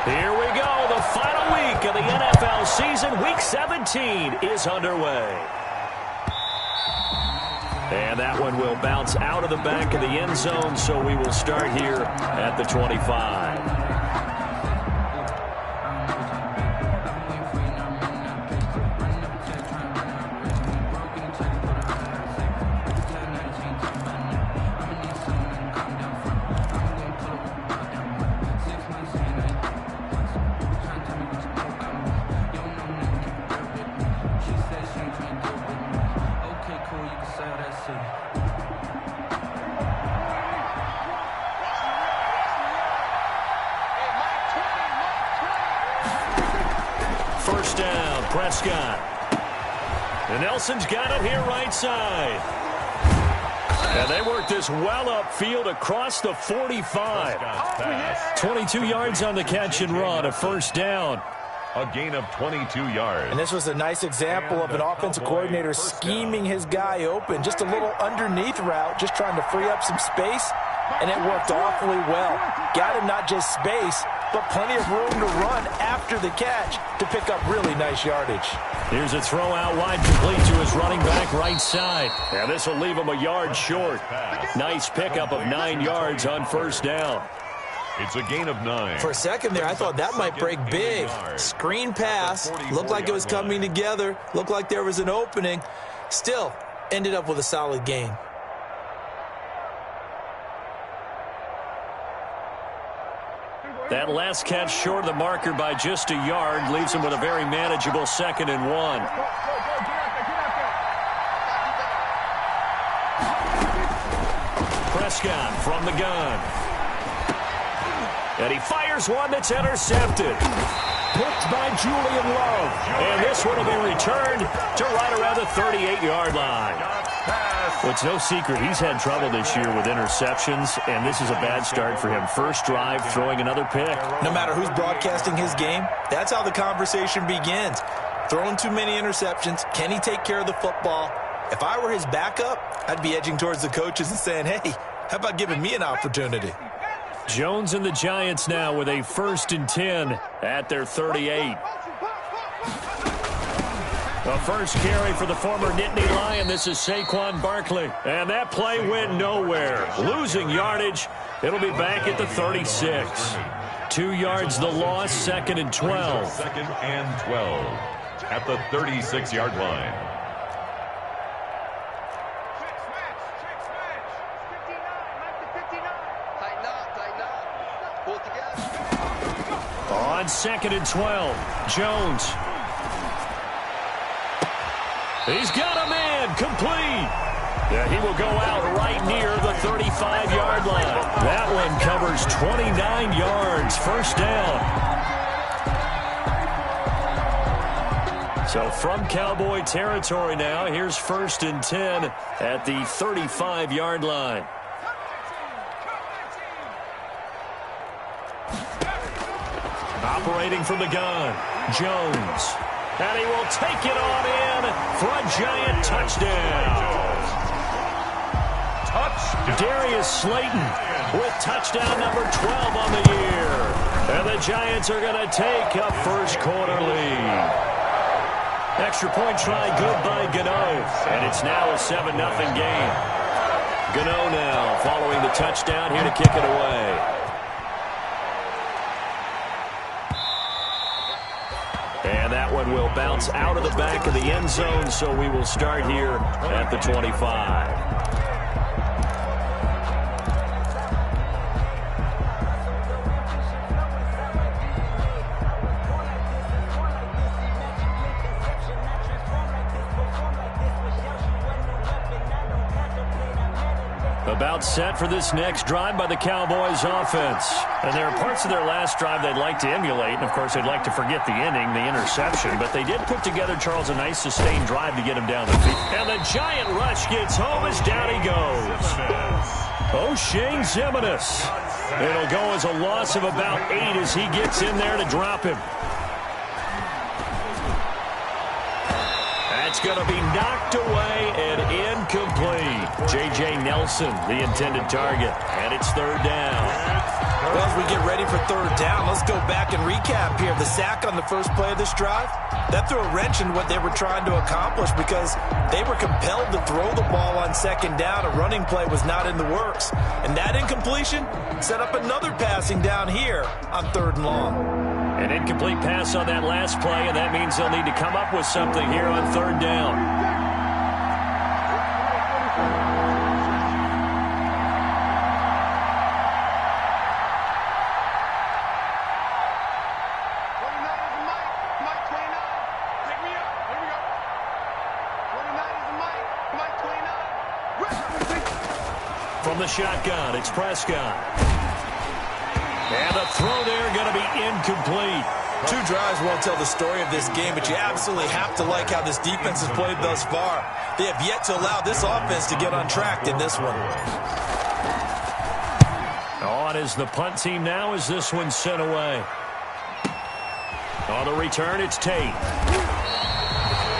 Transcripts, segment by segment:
Here we go. The final week of the NFL season. Week 17 is underway. And that one will bounce out of the back of the end zone, so we will start here at the 25. First down, Prescott. And Nelson's got it here right side. And they work this well upfield across the 45. 22 yards on the catch and run, a first down. A gain of 22 yards. And this was a nice example of an offensive coordinator scheming his guy open. Just a little underneath route, just trying to free up some space, and it worked awfully well. Got him not just space, but plenty of room to run after the catch to pick up really nice yardage. Here's a throw out wide, complete to his running back right side. And this will leave him a yard short. Nice pickup of 9 yards on first down. It's a gain of 9. For a second there, I thought that might break big. Screen pass, looked like it was coming together, looked like there was an opening. Still, ended up with a solid gain. That last catch short of the marker by just a yard leaves him with a very manageable 2nd and 1. Prescott from the gun. And he fires one that's intercepted. Picked by Julian Love. And this one will be returned to right around the 38-yard line. Well, it's no secret he's had trouble this year with interceptions, and this is a bad start for him. First drive, throwing another pick. No matter who's broadcasting his game, that's how the conversation begins. Throwing too many interceptions, can he take care of the football? If I were his backup, I'd be edging towards the coaches and saying, hey, how about giving me an opportunity? Jones and the Giants now with a 1st and 10 at their 38. The first carry for the former Nittany Lion. This is Saquon Barkley. And that play went nowhere. Losing yardage. It'll be back at the 36. 2 yards the loss, 2nd and 12. 2nd and 12 at the 36-yard line. On 2nd and 12, Jones. He's got a man, complete. Yeah, he will go out right near the 35-yard line. That one covers 29 yards, first down. So from Cowboy territory now, here's 1st and 10 at the 35-yard line. Operating from the gun, Jones. And he will take it on in for a giant touchdown. Darius Slayton with touchdown number 12 on the year. And the Giants are going to take a first quarter lead. Extra point try good by Gano. And it's now a 7-0 game. Gano now following the touchdown here to kick it away. And that one will bounce out of the back of the end zone, so we will start here at the 25. About set for this next drive by the Cowboys offense. And there are parts of their last drive they'd like to emulate, and of course they'd like to forget the inning, the interception, but they did put together, Charles, a nice sustained drive to get him down the field. And the giant rush gets home as down he goes. O'Shane Ximines. It'll go as a loss of about 8 as he gets in there to drop him. That's going to be knocked away and incomplete. J.J. Nelson, the intended target, and it's 3rd down. Well, as we get ready for third down, let's go back and recap here. The sack on the first play of this drive, that threw a wrench in what they were trying to accomplish because they were compelled to throw the ball on second down. A running play was not in the works. And that incompletion set up another passing down here on third and long. An incomplete pass on that last play, and that means they'll need to come up with something here on third down. From the shotgun, it's Prescott. And the throw there going to be incomplete. Two drives won't tell the story of this game, but you absolutely have to like how this defense has played thus far. They have yet to allow this offense to get untracked in this one. On is the punt team now as this one's sent away. On the return, it's Tate.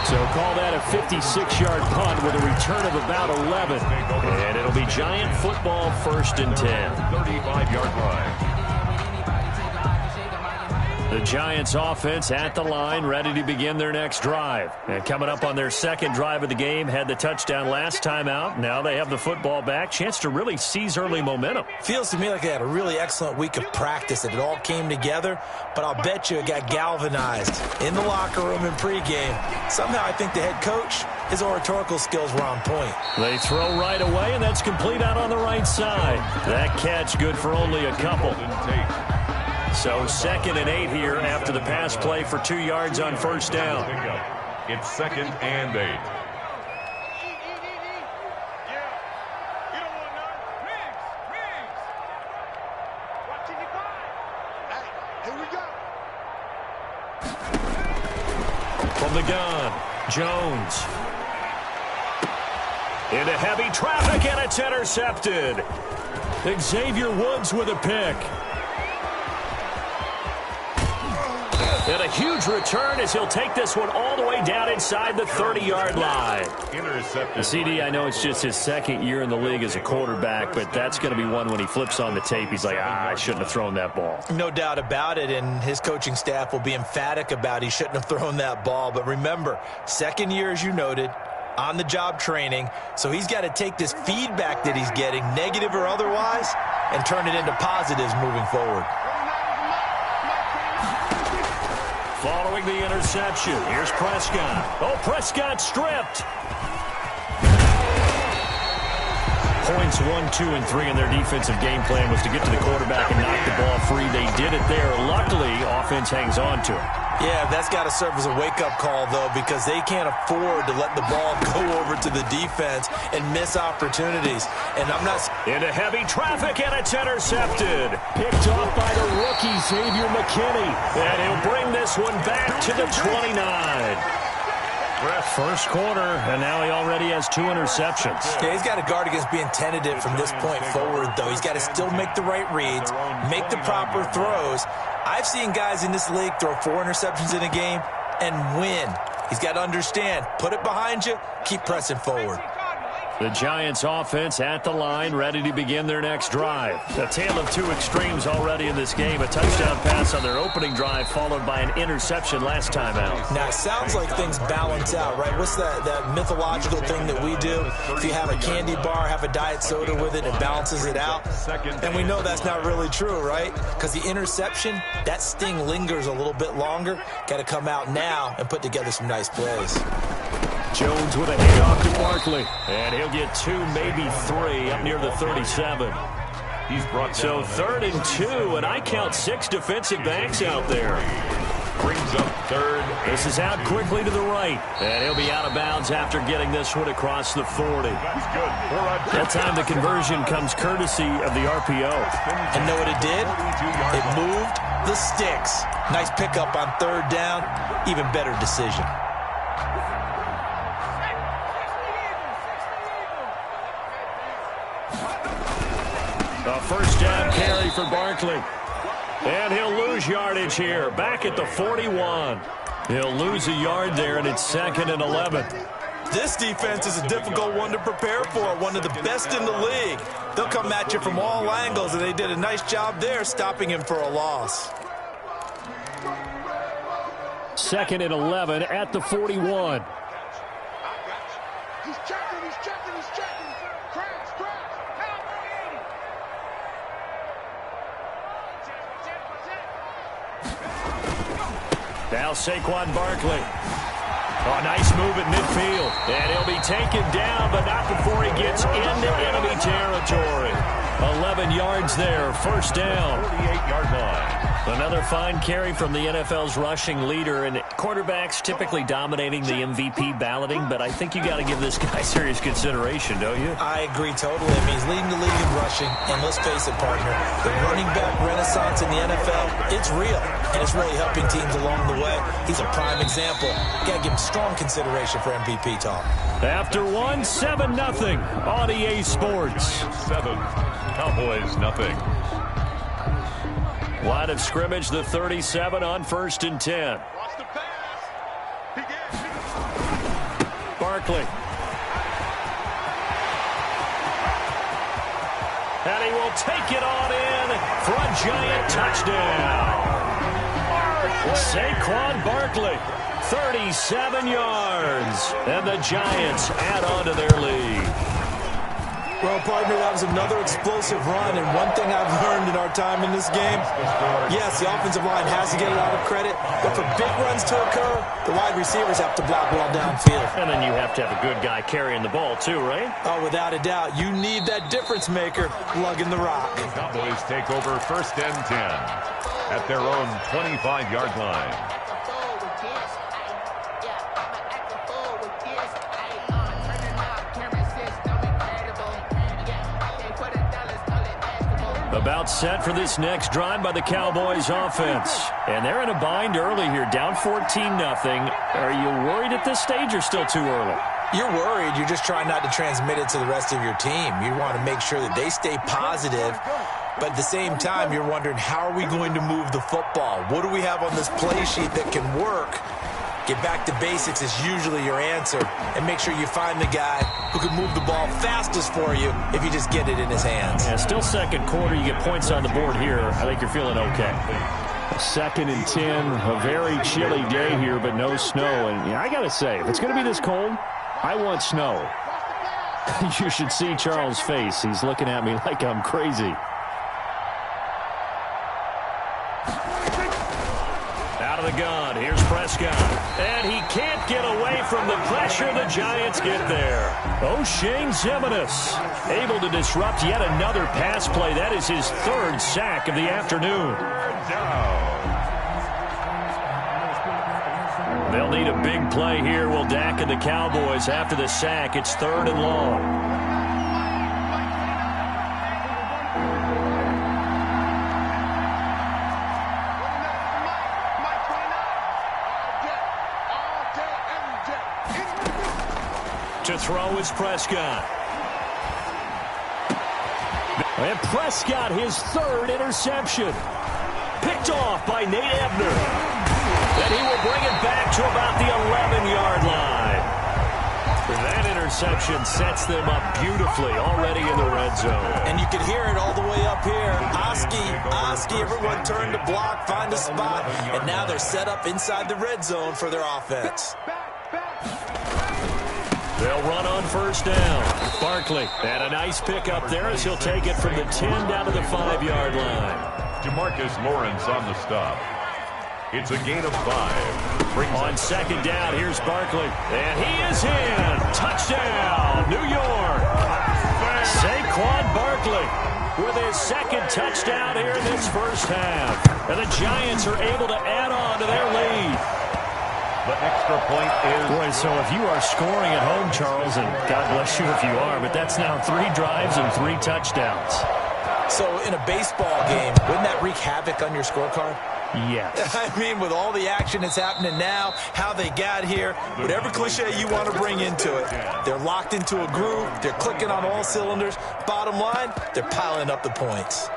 So call that a 56-yard punt with a return of about 11. And it'll be Giant football, 1st and 10. 35-yard line. The Giants offense at the line, ready to begin their next drive. And coming up on their second drive of the game, had the touchdown last time out. Now they have the football back. Chance to really seize early momentum. Feels to me like they had a really excellent week of practice. It all came together, but I'll bet you it got galvanized in the locker room in pregame. Somehow I think the head coach, his oratorical skills were on point. They throw right away, and that's complete out on the right side. That catch good for only a couple. So 2nd and 8 here after the pass play for 2 yards on first down. It's 2nd and 8. From the gun, Jones. Into heavy traffic, and it's intercepted. Xavier Woods with a pick. And a huge return as he'll take this one all the way down inside the 30-yard line. Intercepted. CD, I know it's just his 2nd year in the league as a quarterback, but that's going to be one when he flips on the tape. He's like, I shouldn't have thrown that ball. No doubt about it, and his coaching staff will be emphatic about he shouldn't have thrown that ball. But remember, 2nd year, as you noted, on-the-job training, so he's got to take this feedback that he's getting, negative or otherwise, and turn it into positives moving forward. Following the interception, here's Prescott. Oh, Prescott stripped. Points 1, 2, and 3 in their defensive game plan was to get to the quarterback and knock the ball free. They did it there. Luckily, offense hangs on to it. Yeah, that's got to serve as a wake-up call, though, because they can't afford to let the ball go over to the defense and miss opportunities. And I'm not... Into heavy traffic, and it's intercepted. Picked off by the rookie, Xavier McKinney. And he'll bring this one back to the 29. First quarter, and now he already has 2 interceptions. Yeah, he's got to guard against being tentative from this point forward, though. He's got to still make the right reads, make the proper throws. I've seen guys in this league throw 4 interceptions in a game and win. He's got to understand, put it behind you, keep pressing forward. The Giants offense at the line, ready to begin their next drive. A tale of 2 extremes already in this game. A touchdown pass on their opening drive, followed by an interception last time out. Now, it sounds like things balance out, right? What's that mythological thing that we do? If you have a candy bar, have a diet soda with it, it balances it out. And we know that's not really true, right? Because the interception, that sting lingers a little bit longer. Got to come out now and put together some nice plays. Jones with a handoff to Barkley. And he'll get 2, maybe 3 up near the 37. He's brought so 3rd and 2, and I count 6 defensive backs out there. Brings up 3rd. This is out quickly to the right. And he'll be out of bounds after getting this one across the 40. He's good. That time the conversion comes courtesy of the RPO. And know what it did? It moved the sticks. Nice pickup on 3rd down. Even better decision. A first down carry for Barkley. And he'll lose yardage here. Back at the 41. He'll lose a yard there, and it's 2nd and 11. This defense is a difficult one to prepare for, one of the best in the league. They'll come at you from all angles, and they did a nice job there stopping him for a loss. 2nd and 11 at the 41. He's checking. Crash. Now Saquon Barkley. Oh, nice move at midfield. And he'll be taken down, but not before he gets into enemy territory. 11 yards there, first down. 48-yard line. Another fine carry from the NFL's rushing leader, and quarterbacks typically dominating the MVP balloting, but I think you got to give this guy serious consideration, don't you? I agree totally. I mean, he's leading the league in rushing, and let's face it, partner, the running back renaissance in the NFL, it's real, and it's really helping teams along the way. He's a prime example. Got to give him strong consideration for MVP talk. After 7-0 on EA Sports. 7, Cowboys nothing. Line of scrimmage, the 37 on 1st and 10. Watch the pass. Barkley. And he will take it on in for a giant touchdown. Saquon Barkley, 37 yards. And the Giants add on to their lead. Well, partner, that was another explosive run, and one thing I've learned in our time in this game, yes, the offensive line has to get a lot of credit, but for big runs to occur, the wide receivers have to block well downfield. And then you have to have a good guy carrying the ball too, right? Oh, without a doubt. You need that difference maker lugging the rock. The Cowboys take over 1st and 10 at their own 25-yard line. About set for this next drive by the Cowboys offense. And they're in a bind early here, down 14-0. Are you worried at this stage or still too early? You're worried. You're just trying not to transmit it to the rest of your team. You want to make sure that they stay positive. But at the same time, you're wondering, how are we going to move the football? What do we have on this play sheet that can work? Get back to basics is usually your answer. And make sure you find the guy who can move the ball fastest for you if you just get it in his hands. Yeah, still second quarter. You get points on the board here. I think you're feeling okay. 2nd and 10. A very chilly day here, but no snow. And I got to say, if it's going to be this cold, I want snow. You should see Charles' face. He's looking at me like I'm crazy. Out of the gun, here's Prescott. And he can't get away from the pressure. The Giants get there. O'Shane Ximines able to disrupt yet another pass play. That is his 3rd sack of the afternoon. They'll need a big play here. Will Dak and the Cowboys after the sack. It's 3rd and long. To throw is Prescott. And Prescott, his 3rd interception. Picked off by Nate Ebner. And he will bring it back to about the 11-yard line. That interception sets them up beautifully already in the red zone. And you can hear it all the way up here. Oski, everyone turned to block, find a spot, and now they're set up inside the red zone for their offense. They'll run on 1st down. Barkley, and a nice pickup there as he'll take it from the 10 down to the 5-yard line. Demarcus Lawrence on the stop. It's a gain of 5. On 2nd down, here's Barkley. And he is in. Touchdown, New York. Saquon Barkley with his 2nd touchdown here in this first half. And the Giants are able to add on to their lead. The extra point is... Boy, so if you are scoring at home, Charles, and God bless you if you are, but that's now 3 drives and 3 touchdowns. So in a baseball game, wouldn't that wreak havoc on your scorecard? Yes. I mean, with all the action that's happening now, how they got here, whatever cliche you want to bring into it, they're locked into a groove, they're clicking on all cylinders. Bottom line, they're piling up the points.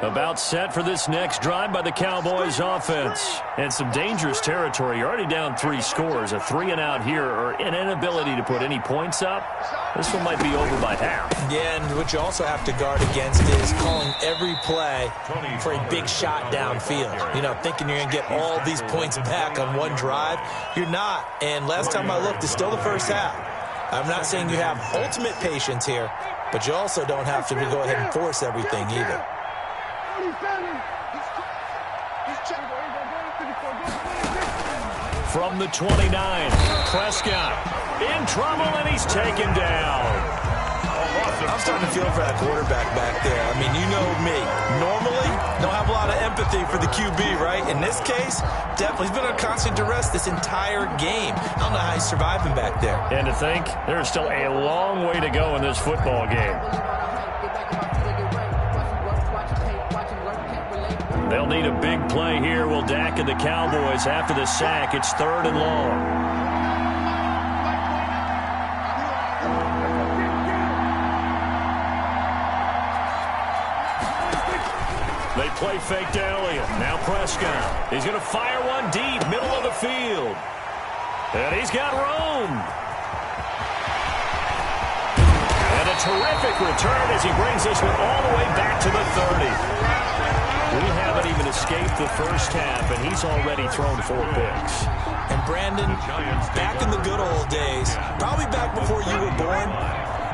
About set for this next drive by the Cowboys offense. And some dangerous territory. You're already down 3 scores. A 3-and-out here or an inability to put any points up. This one might be over by half. Yeah, and what you also have to guard against is calling every play for a big shot downfield. You know, thinking you're going to get all these points back on one drive. You're not. And last time I looked, it's still the first half. I'm not saying you have ultimate patience here, but you also don't have to go ahead and force everything either. From the 29, Prescott in trouble, and he's taken down. I'm starting to feel for that quarterback back there. I mean, you know me. Normally, don't have a lot of empathy for the QB, right? In this case, definitely. He's been on constant duress this entire game. I don't know how he's surviving back there. And to think, there's still a long way to go in this football game. They'll need a big play here. Will Dak and the Cowboys after the sack. It's 3rd and long. They play fake to Elliott. Now Prescott. He's going to fire one deep, middle of the field. And he's got room. And a terrific return as he brings this one all the way back to the 30. We haven't even escaped the first half, and he's already thrown 4 picks. And Brandon, back in the good old days, probably back before you were born,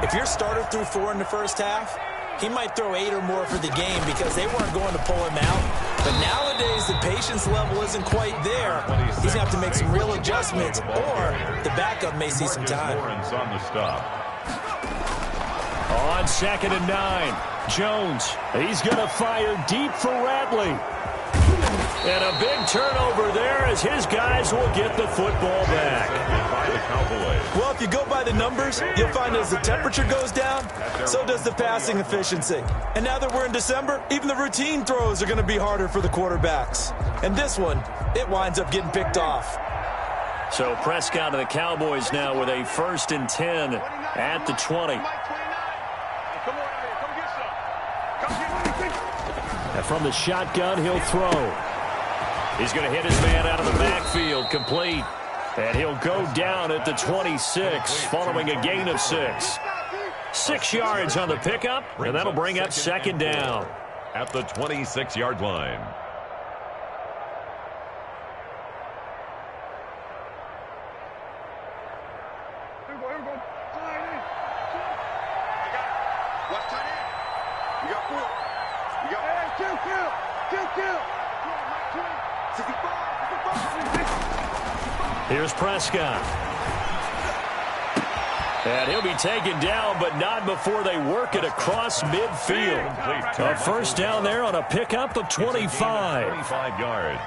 if your starter threw 4 in the first half, he might throw 8 or more for the game because they weren't going to pull him out. But nowadays, the patience level isn't quite there. He's going to have to make some real adjustments, or the backup may see some time. On 2nd and 9, Jones. He's going to fire deep for Ratley. And a big turnover there as his guys will get the football back. Well, if you go by the numbers, you'll find as the temperature goes down, so does the passing efficiency. And now that we're in December, even the routine throws are going to be harder for the quarterbacks. And this one, it winds up getting picked off. So Prescott and the Cowboys now with a 1st and 10 at the 20. And from the shotgun, he'll throw. He's going to hit his man out of the backfield, complete. And he'll go down at the 26, following a gain of 6. 6 yards on the pickup, and that'll bring up 2nd down. At the 26-yard line. Here's Prescott. And he'll be taken down, but not before they work it across midfield. A 1st down there on a pickup of 25. 25 yards.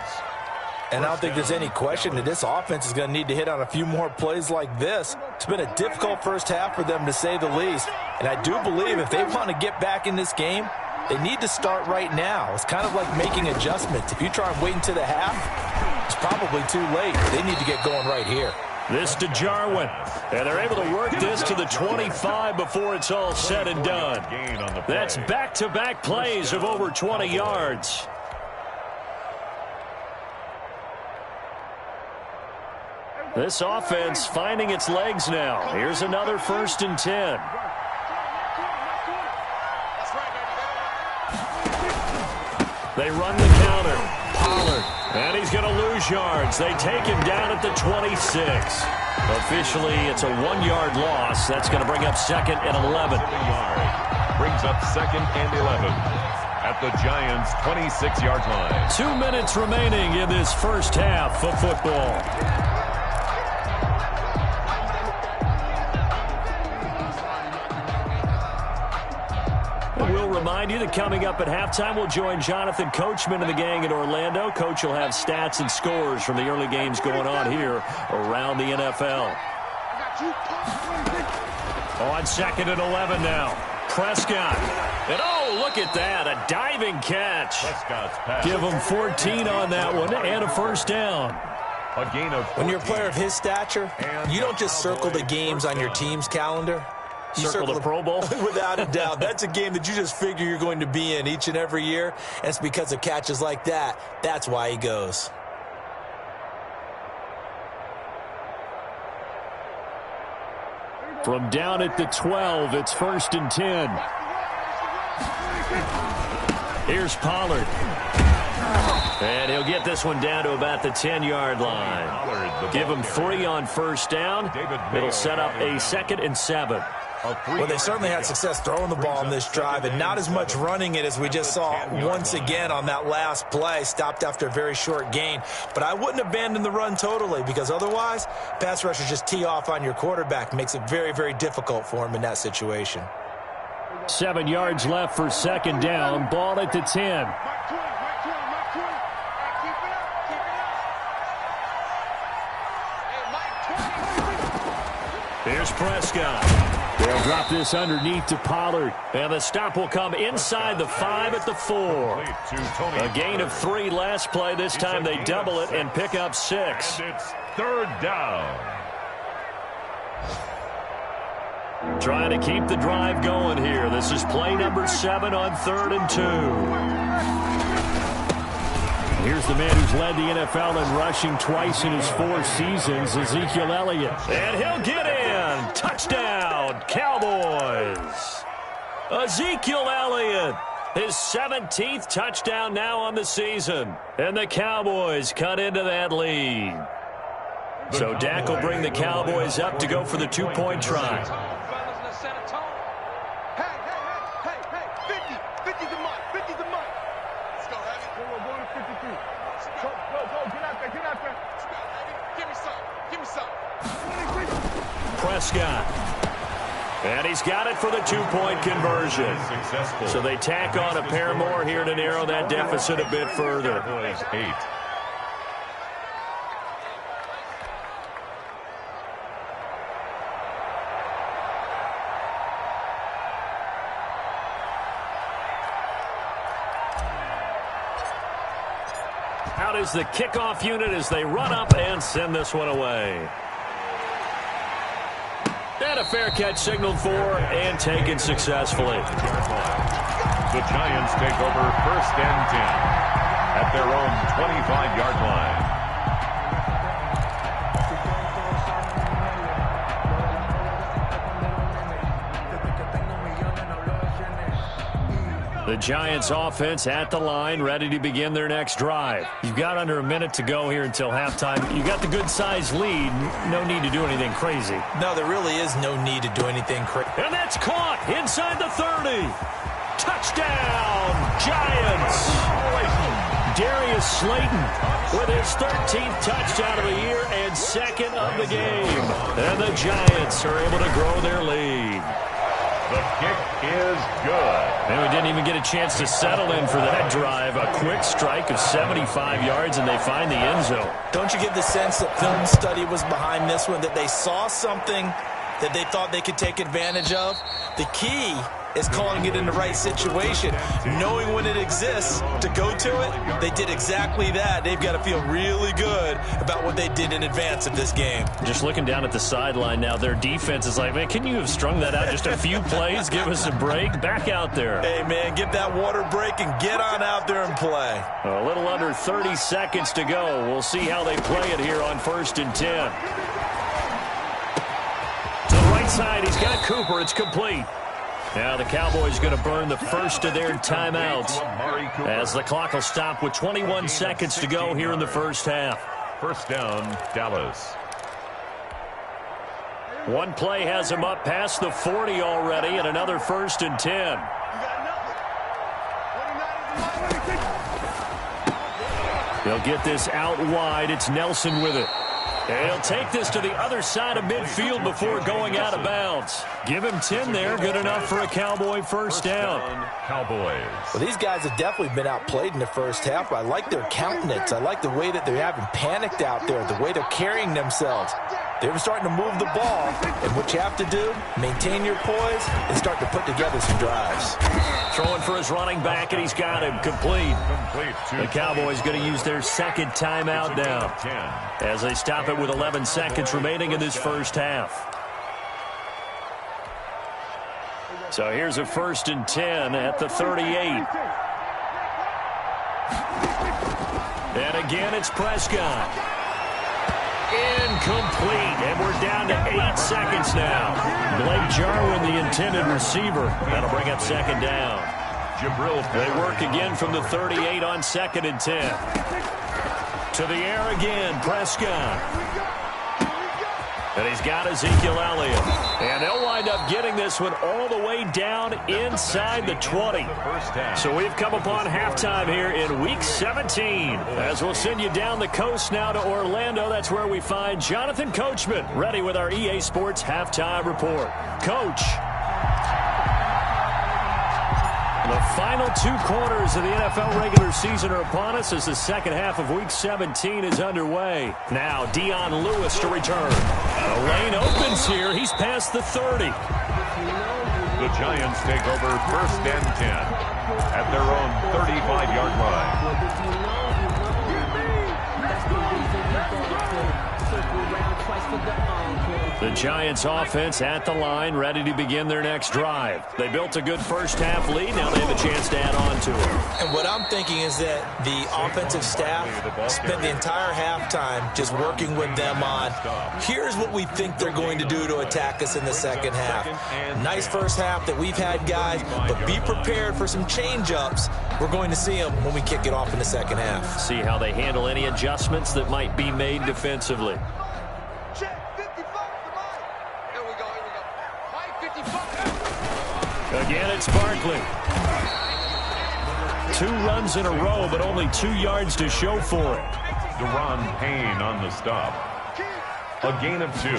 And I don't think there's any question that this offense is going to need to hit on a few more plays like this. It's been a difficult first half for them, to say the least. And I do believe if they want to get back in this game, they need to start right now. It's kind of like making adjustments. If you try and wait until the half, it's probably too late. They need to get going right here. This to Jarwin. And they're able to work this to the 25 before it's all said and done. That's back-to-back plays of over 20 yards. This offense finding its legs now. Here's another 1st and 10. They run the counter. Pollard. And he's going to lose yards. They take him down at the 26. Officially, it's a 1-yard loss. That's going to bring up 2nd and 11. Brings up 2nd and 11. At the Giants' 26-yard line. 2 minutes remaining in this first half of football. We'll remind you that coming up at halftime, we'll join Jonathan Coachman and the gang in Orlando. Coach will have stats and scores from the early games going on here around the NFL. On 2nd and 11 now. Prescott. And oh, look at that. A diving catch. Give him 14 on that one and a 1st down. A gain of 14. When you're a player of his stature, you don't just circle the games on your team's calendar. Circle the Pro Bowl? Without a doubt. That's a game that you just figure you're going to be in each and every year. And it's because of catches like that. That's why he goes. From down at the 12, it's 1st and 10. Here's Pollard. And he'll get this one down to about the 10-yard line. Give him 3 on 1st down. It'll set up a 2nd and 7. Well, they certainly had success throwing the ball on this drive and not as much running it as we just saw once again on that last play. Stopped after a very short gain. But I wouldn't abandon the run totally because otherwise, pass rushers just tee off on your quarterback. Makes it very, very difficult for him in that situation. 7 yards left for 2nd down. Ball at the 10. Here's Prescott. They'll drop this underneath to Pollard. And the stop will come inside the 5 at the 4. A gain of 3 last play. This time they double it and pick up 6. And it's 3rd down. Trying to keep the drive going here. This is play number 7 on 3rd and 2. Here's the man who's led the NFL in rushing twice in his 4 seasons, Ezekiel Elliott. And he'll get in. Touchdown, Cowboys. Ezekiel Elliott, his 17th touchdown now on the season. And the Cowboys cut into that lead. So Dak will bring the Cowboys up to go for the 2-point try. Prescott. And he's got it for the 2-point conversion. So they tack on a pair more here to narrow that deficit a bit further. 8. Out is the kickoff unit as they run up and send this one away. And a fair catch signaled for and taken successfully. The Giants take over 1st and 10 at their own 25-yard line. The Giants offense at the line, ready to begin their next drive. You've got under a minute to go here until halftime. You got the good-sized lead. No need to do anything crazy. No, there really is no need to do anything crazy. And that's caught inside the 30. Touchdown, Giants. Darius Slayton with his 13th touchdown of the year and 2nd of the game. And the Giants are able to grow their lead. The kick is good. And we didn't even get a chance to settle in for that drive. A quick strike of 75 yards, and they find the end zone. Don't you get the sense that film study was behind this one, that they saw something that they thought they could take advantage of? The key is calling it in the right situation. Knowing when it exists to go to it, they did exactly that. They've got to feel really good about what they did in advance of this game. Just looking down at the sideline now, their defense is like, man, can you have strung that out just a few plays? Give us a break. Back out there. Hey, man, get that water break and get on out there and play. A little under 30 seconds to go. We'll see how they play it here on 1st and 10. To the right side, he's got Cooper. It's complete. Now the Cowboys going to burn the first of their timeouts as the clock will stop with 21 seconds to go here in the first half. 1st down, Dallas. One play has him up past the 40 already, and another 1st and 10. They'll get this out wide. It's Nelson with it. And he'll take this to the other side of midfield before going out of bounds. Give him 10 there. Good enough for a Cowboy first down. Cowboys. Well, these guys have definitely been outplayed in the first half, but I like their countenance. I like the way that they haven't panicked out there, the way they're carrying themselves. They're starting to move the ball, and what you have to do, maintain your poise and start to put together some drives. Throwing for his running back, and he's got him complete. The Cowboys going to use their second timeout now as they stop it with 11 seconds remaining in this first half. So here's a 1st and 10 at the 38. And again, it's Prescott. Incomplete, and we're down to 8 seconds now. Blake Jarwin, the intended receiver. That'll bring up 2nd down. They work again from the 38 on 2nd and 10. To the air again, Prescott. And he's got Ezekiel Elliott. And they'll wind up getting this one all the way down inside the 20. So we've come upon halftime here in Week 17. As we'll send you down the coast now to Orlando, that's where we find Jonathan Coachman, ready with our EA Sports Halftime Report. Coach. The final 2 quarters of the NFL regular season are upon us as the second half of Week 17 is underway. Now Dion Lewis to return. The lane opens here. He's past the 30. The Giants take over 1st and 10 at their own 35-yard line. The Giants offense at the line, ready to begin their next drive. They built a good first half lead. Now they have a chance to add on to it. And what I'm thinking is that the offensive staff spent the entire halftime just working with them on, here's what we think they're going to do to attack us in the second half. Nice first half that we've had, guys, but be prepared for some change-ups. We're going to see them when we kick it off in the second half. See how they handle any adjustments that might be made defensively. Again, it's Barkley. 2 runs in a row, but only 2 yards to show for it. Deron Payne on the stop. A gain of 2.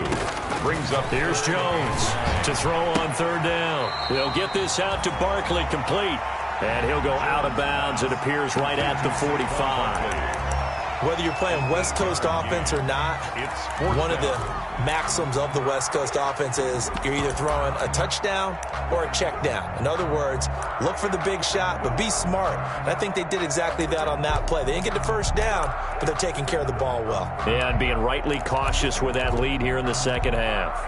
Brings up. Here's Jones to throw on 3rd down. They'll get this out to Barkley, complete. And he'll go out of bounds. It appears right at the 45. Whether you're playing West Coast offense or not, one of the maxims of the West Coast offense is you're either throwing a touchdown or a check down. In other words, look for the big shot, but be smart. And I think they did exactly that on that play. They didn't get the first down, but they're taking care of the ball well. Yeah, and being rightly cautious with that lead here in the second half.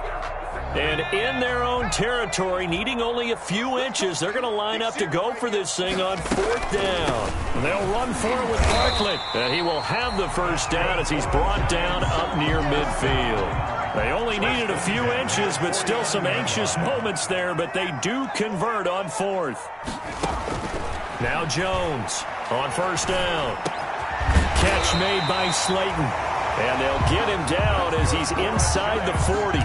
And in their own territory, needing only a few inches, they're going to line up to go for this thing on 4th down. They'll run for it with Barkley. And he will have the first down as he's brought down up near midfield. They only needed a few inches, but still some anxious moments there, but they do convert on 4th. Now Jones on 1st down. Catch made by Slayton. And they'll get him down as he's inside the 40.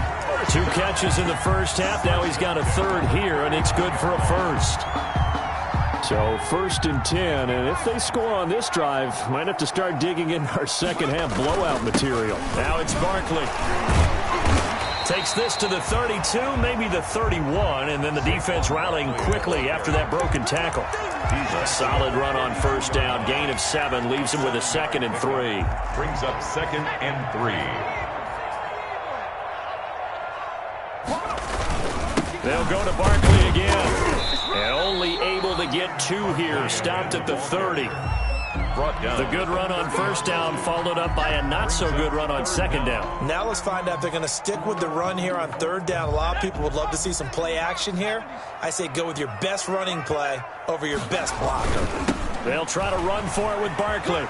2 catches in the first half. Now he's got a 3rd here, and it's good for a 1st. So 1st and 10, and if they score on this drive, might have to start digging in our second half blowout material. Now it's Barkley. Takes this to the 32, maybe the 31, and then the defense rallying quickly after that broken tackle. A solid run on 1st down, gain of 7, leaves him with a 2nd and 3. Brings up 2nd and 3. They'll go to Barkley again. And only able to get 2 here. Stopped at the 30. The good run on 1st down followed up by a not-so-good run on 2nd down. Now let's find out if they're going to stick with the run here on 3rd down. A lot of people would love to see some play action here. I say go with your best running play over your best blocker. They'll try to run for it with Barkley.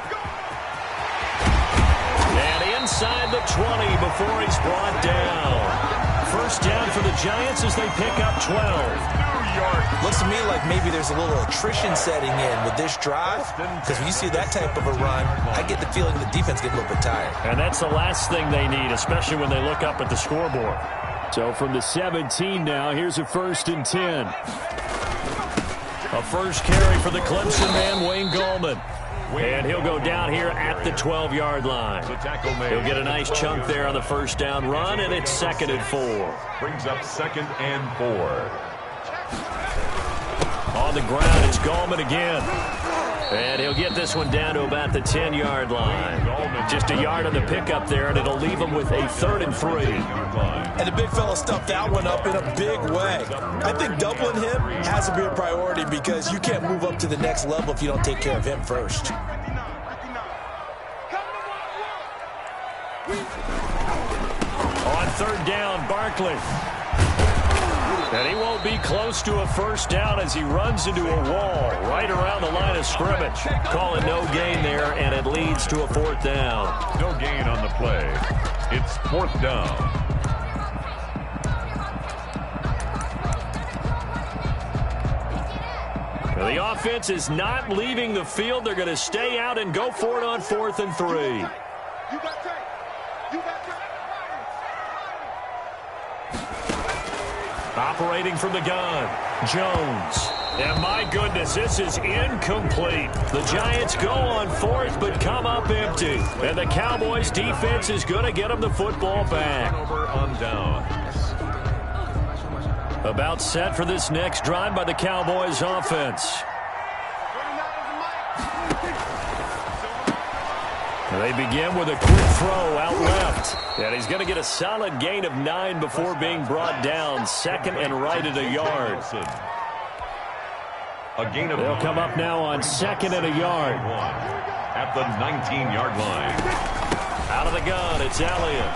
And inside the 20 before he's brought down. 1st down for the Giants as they pick up 12. Looks to me like maybe there's a little attrition setting in with this drive, because when you see that type of a run, I get the feeling the defense gets a little bit tired. And that's the last thing they need, especially when they look up at the scoreboard. So from the 17 now, here's a 1st and 10. A first carry for the Clemson man, Wayne Gallman. And he'll go down here at the 12-yard line. He'll get a nice chunk there on the 1st down run, and it's 2nd and 4. Brings up 2nd and 4. On the ground, it's Gallman again. And he'll get this one down to about the 10-yard line. Just a yard on the pickup there, and it'll leave him with a 3rd and 3. And the big fella stuffed that one up in a big way. I think doubling him has to be a priority because you can't move up to the next level if you don't take care of him first. On 3rd down, Barkley. And he won't be close to a first down as he runs into a wall right around the line of scrimmage. Call it no gain there, and it leads to a fourth down. No gain on the play. It's fourth down. The offense is not leaving the field. They're going to stay out and go for it on 4th and 3. Operating from the gun, Jones. And my goodness, this is incomplete. The Giants go on 4th but come up empty. And the Cowboys defense is going to get them the football back. Over on down. About set for this next drive by the Cowboys offense. They begin with a quick throw out left. And he's going to get a solid gain of 9 before being brought down. 2nd and right at a yard. A gain of They'll 9. come up now on 2nd and a yard. At the 19-yard line. Out of the gun, it's Elliott.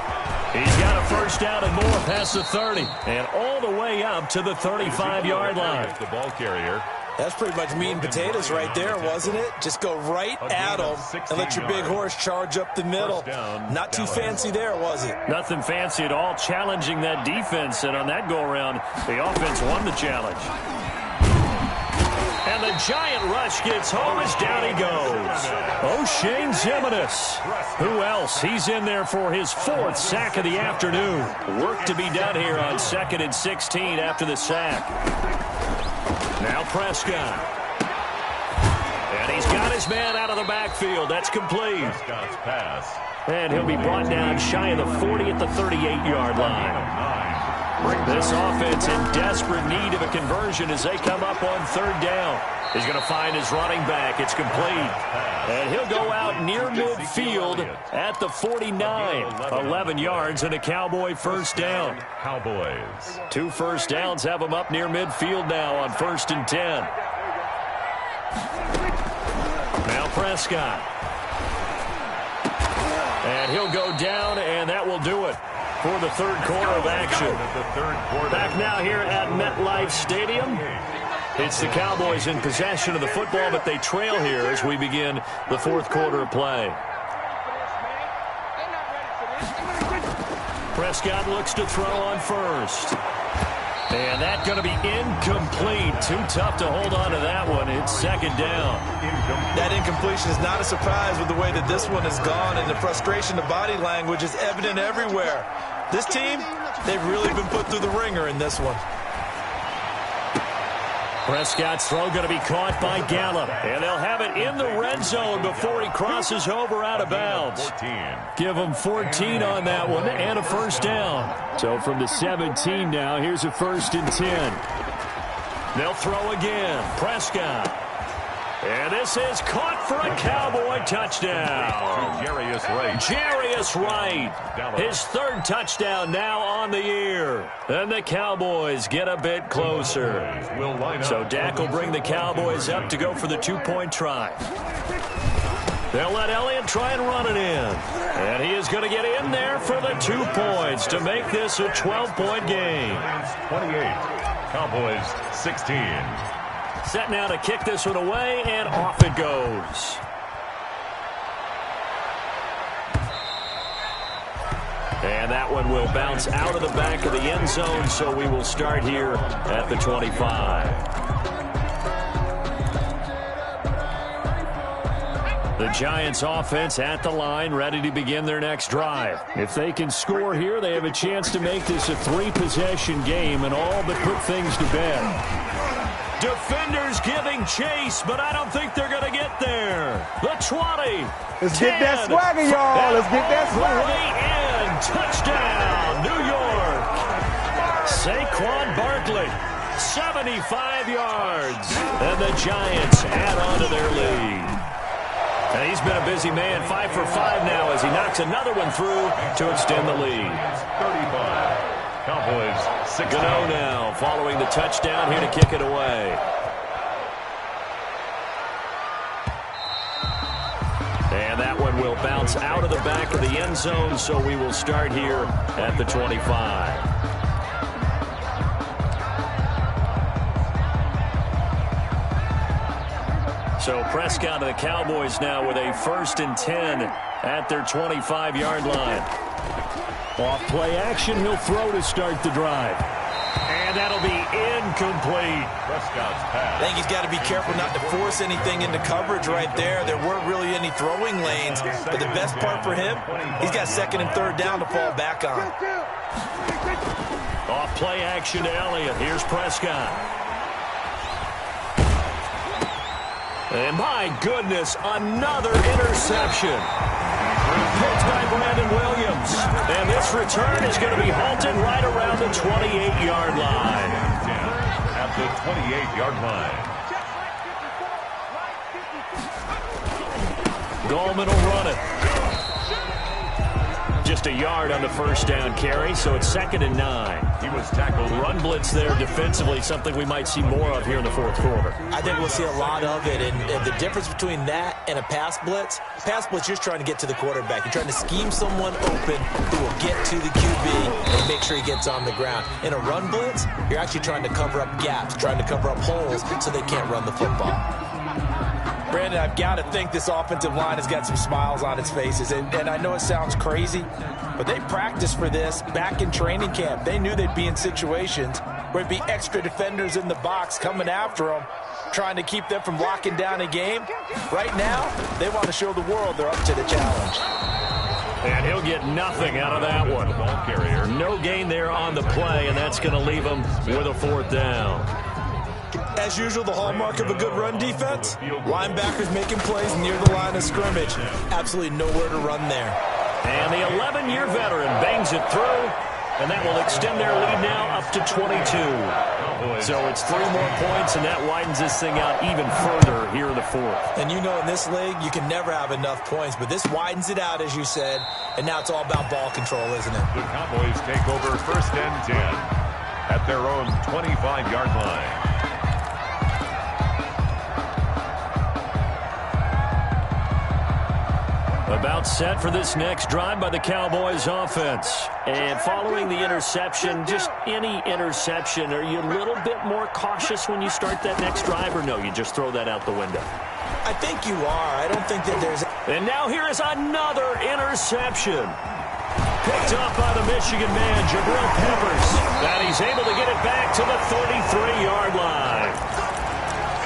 He's got a first down and more past the 30. And all the way up to the 35-yard line. The ball carrier. That's pretty much meat and potatoes right there, wasn't it? Just go right at them and let your big horse charge up the middle. Not too fancy there, was it? Nothing fancy at all, challenging that defense. And on that go-around, the offense won the challenge. And the giant rush gets home as down he goes. O'Shane Ximines. Who else? He's in there for his 4th sack of the afternoon. Work to be done here on 2nd and 16 after the sack. Now Prescott. And he's got his man out of the backfield. That's complete. Prescott's pass. And he'll be brought down shy of the 40 at the 38-yard line. This offense in desperate need of a conversion as they come up on 3rd down. He's going to find his running back. It's complete. And he'll go out near midfield at the 49. 11 yards and a Cowboy first down. Cowboys. 2 first downs have them up near midfield now on 1st and 10. Now Prescott. And he'll go down, and that will do it for the 3rd quarter of action. Back now here at MetLife Stadium. It's the Cowboys in possession of the football, but they trail here as we begin the 4th quarter of play. Prescott looks to throw on first. And that's going to be incomplete. Too tough to hold on to that one. It's 2nd down. That incompletion is not a surprise with the way that this one has gone, and the frustration, the body language is evident everywhere. This team, they've really been put through the ringer in this one. Prescott's throw going to be caught by Gallup. And they'll have it in the red zone before he crosses over out of bounds. Give him 14 on that one and a first down. So from the 17 now, here's a 1st and 10. They'll throw again. Prescott. And this is caught for a Cowboy touchdown. Jarius Wright. His 3rd touchdown now on the year. And the Cowboys get a bit closer. So Dak will bring the Cowboys up to go for the 2-point try. They'll let Elliott try and run it in. And he is going to get in there for the 2 points to make this a 12-point game. 28. Cowboys 16. Set now to kick this one away, and off it goes. And that one will bounce out of the back of the end zone, so we will start here at the 25. The Giants offense at the line, ready to begin their next drive. If they can score here, they have a chance to make this a 3-possession game and all but put things to bed. Defenders giving chase, but I don't think they're going to get there. The 20. Let's get that swagger, y'all. Let's get that swagger. Way in. Touchdown, New York. Saquon Barkley, 75 yards. And the Giants add on to their lead. And he's been a busy man, 5 for 5 now as he knocks another one through to extend the lead. 35. Cowboys 6. Gano now following the touchdown here to kick it away. And that one will bounce out of the back of the end zone, so we will start here at the 25. So Prescott and the Cowboys now with a 1st and 10 at their 25-yard line. Off play action, he'll throw to start the drive. And that'll be incomplete. Prescott's pass. I think he's got to be careful not to force anything into coverage right there. There weren't really any throwing lanes. But the best part for him, he's got 2nd and 3rd down to fall back on. Off play action to Elliott. Here's Prescott. And my goodness, another interception. Picked by Brandon Williams. And this return is going to be halted right around the 28-yard line. At the 28-yard line. Goldman will run it. Just a yard on the 1st down carry, so it's 2nd and 9. He was tackled. Run blitz there defensively, something we might see more of here in the 4th quarter. I think we'll see a lot of it, and the difference between that and a pass blitz, you're just trying to get to the quarterback. You're trying to scheme someone open who will get to the QB and make sure he gets on the ground. In a run blitz, you're actually trying to cover up gaps, trying to cover up holes so they can't run the football. Brandon, I've got to think this offensive line has got some smiles on its faces. And I know it sounds crazy, but they practiced for this back in training camp. They knew they'd be in situations where there'd be extra defenders in the box coming after them, trying to keep them from locking down a game. Right now, they want to show the world they're up to the challenge. And he'll get nothing out of that one. Ball carrier. No gain there on the play, and that's going to leave him with a 4th down. As usual, the hallmark of a good run defense, linebackers making plays near the line of scrimmage. Absolutely nowhere to run there. And the 11-year veteran bangs it through, and that will extend their lead now up to 22. So it's 3 more points, and that widens this thing out even further here in the 4th. And you know in this league, you can never have enough points, but this widens it out, as you said, and now it's all about ball control, isn't it? The Cowboys take over 1st and 10 at their own 25-yard line. About set for this next drive by the Cowboys offense. And following the interception, just any interception, are you a little bit more cautious when you start that next drive, or no, you just throw that out the window? I think you are. I don't think that there's... And now here is another interception. Picked up by the Michigan man, Jabril Peppers. And he's able to get it back to the 33-yard line.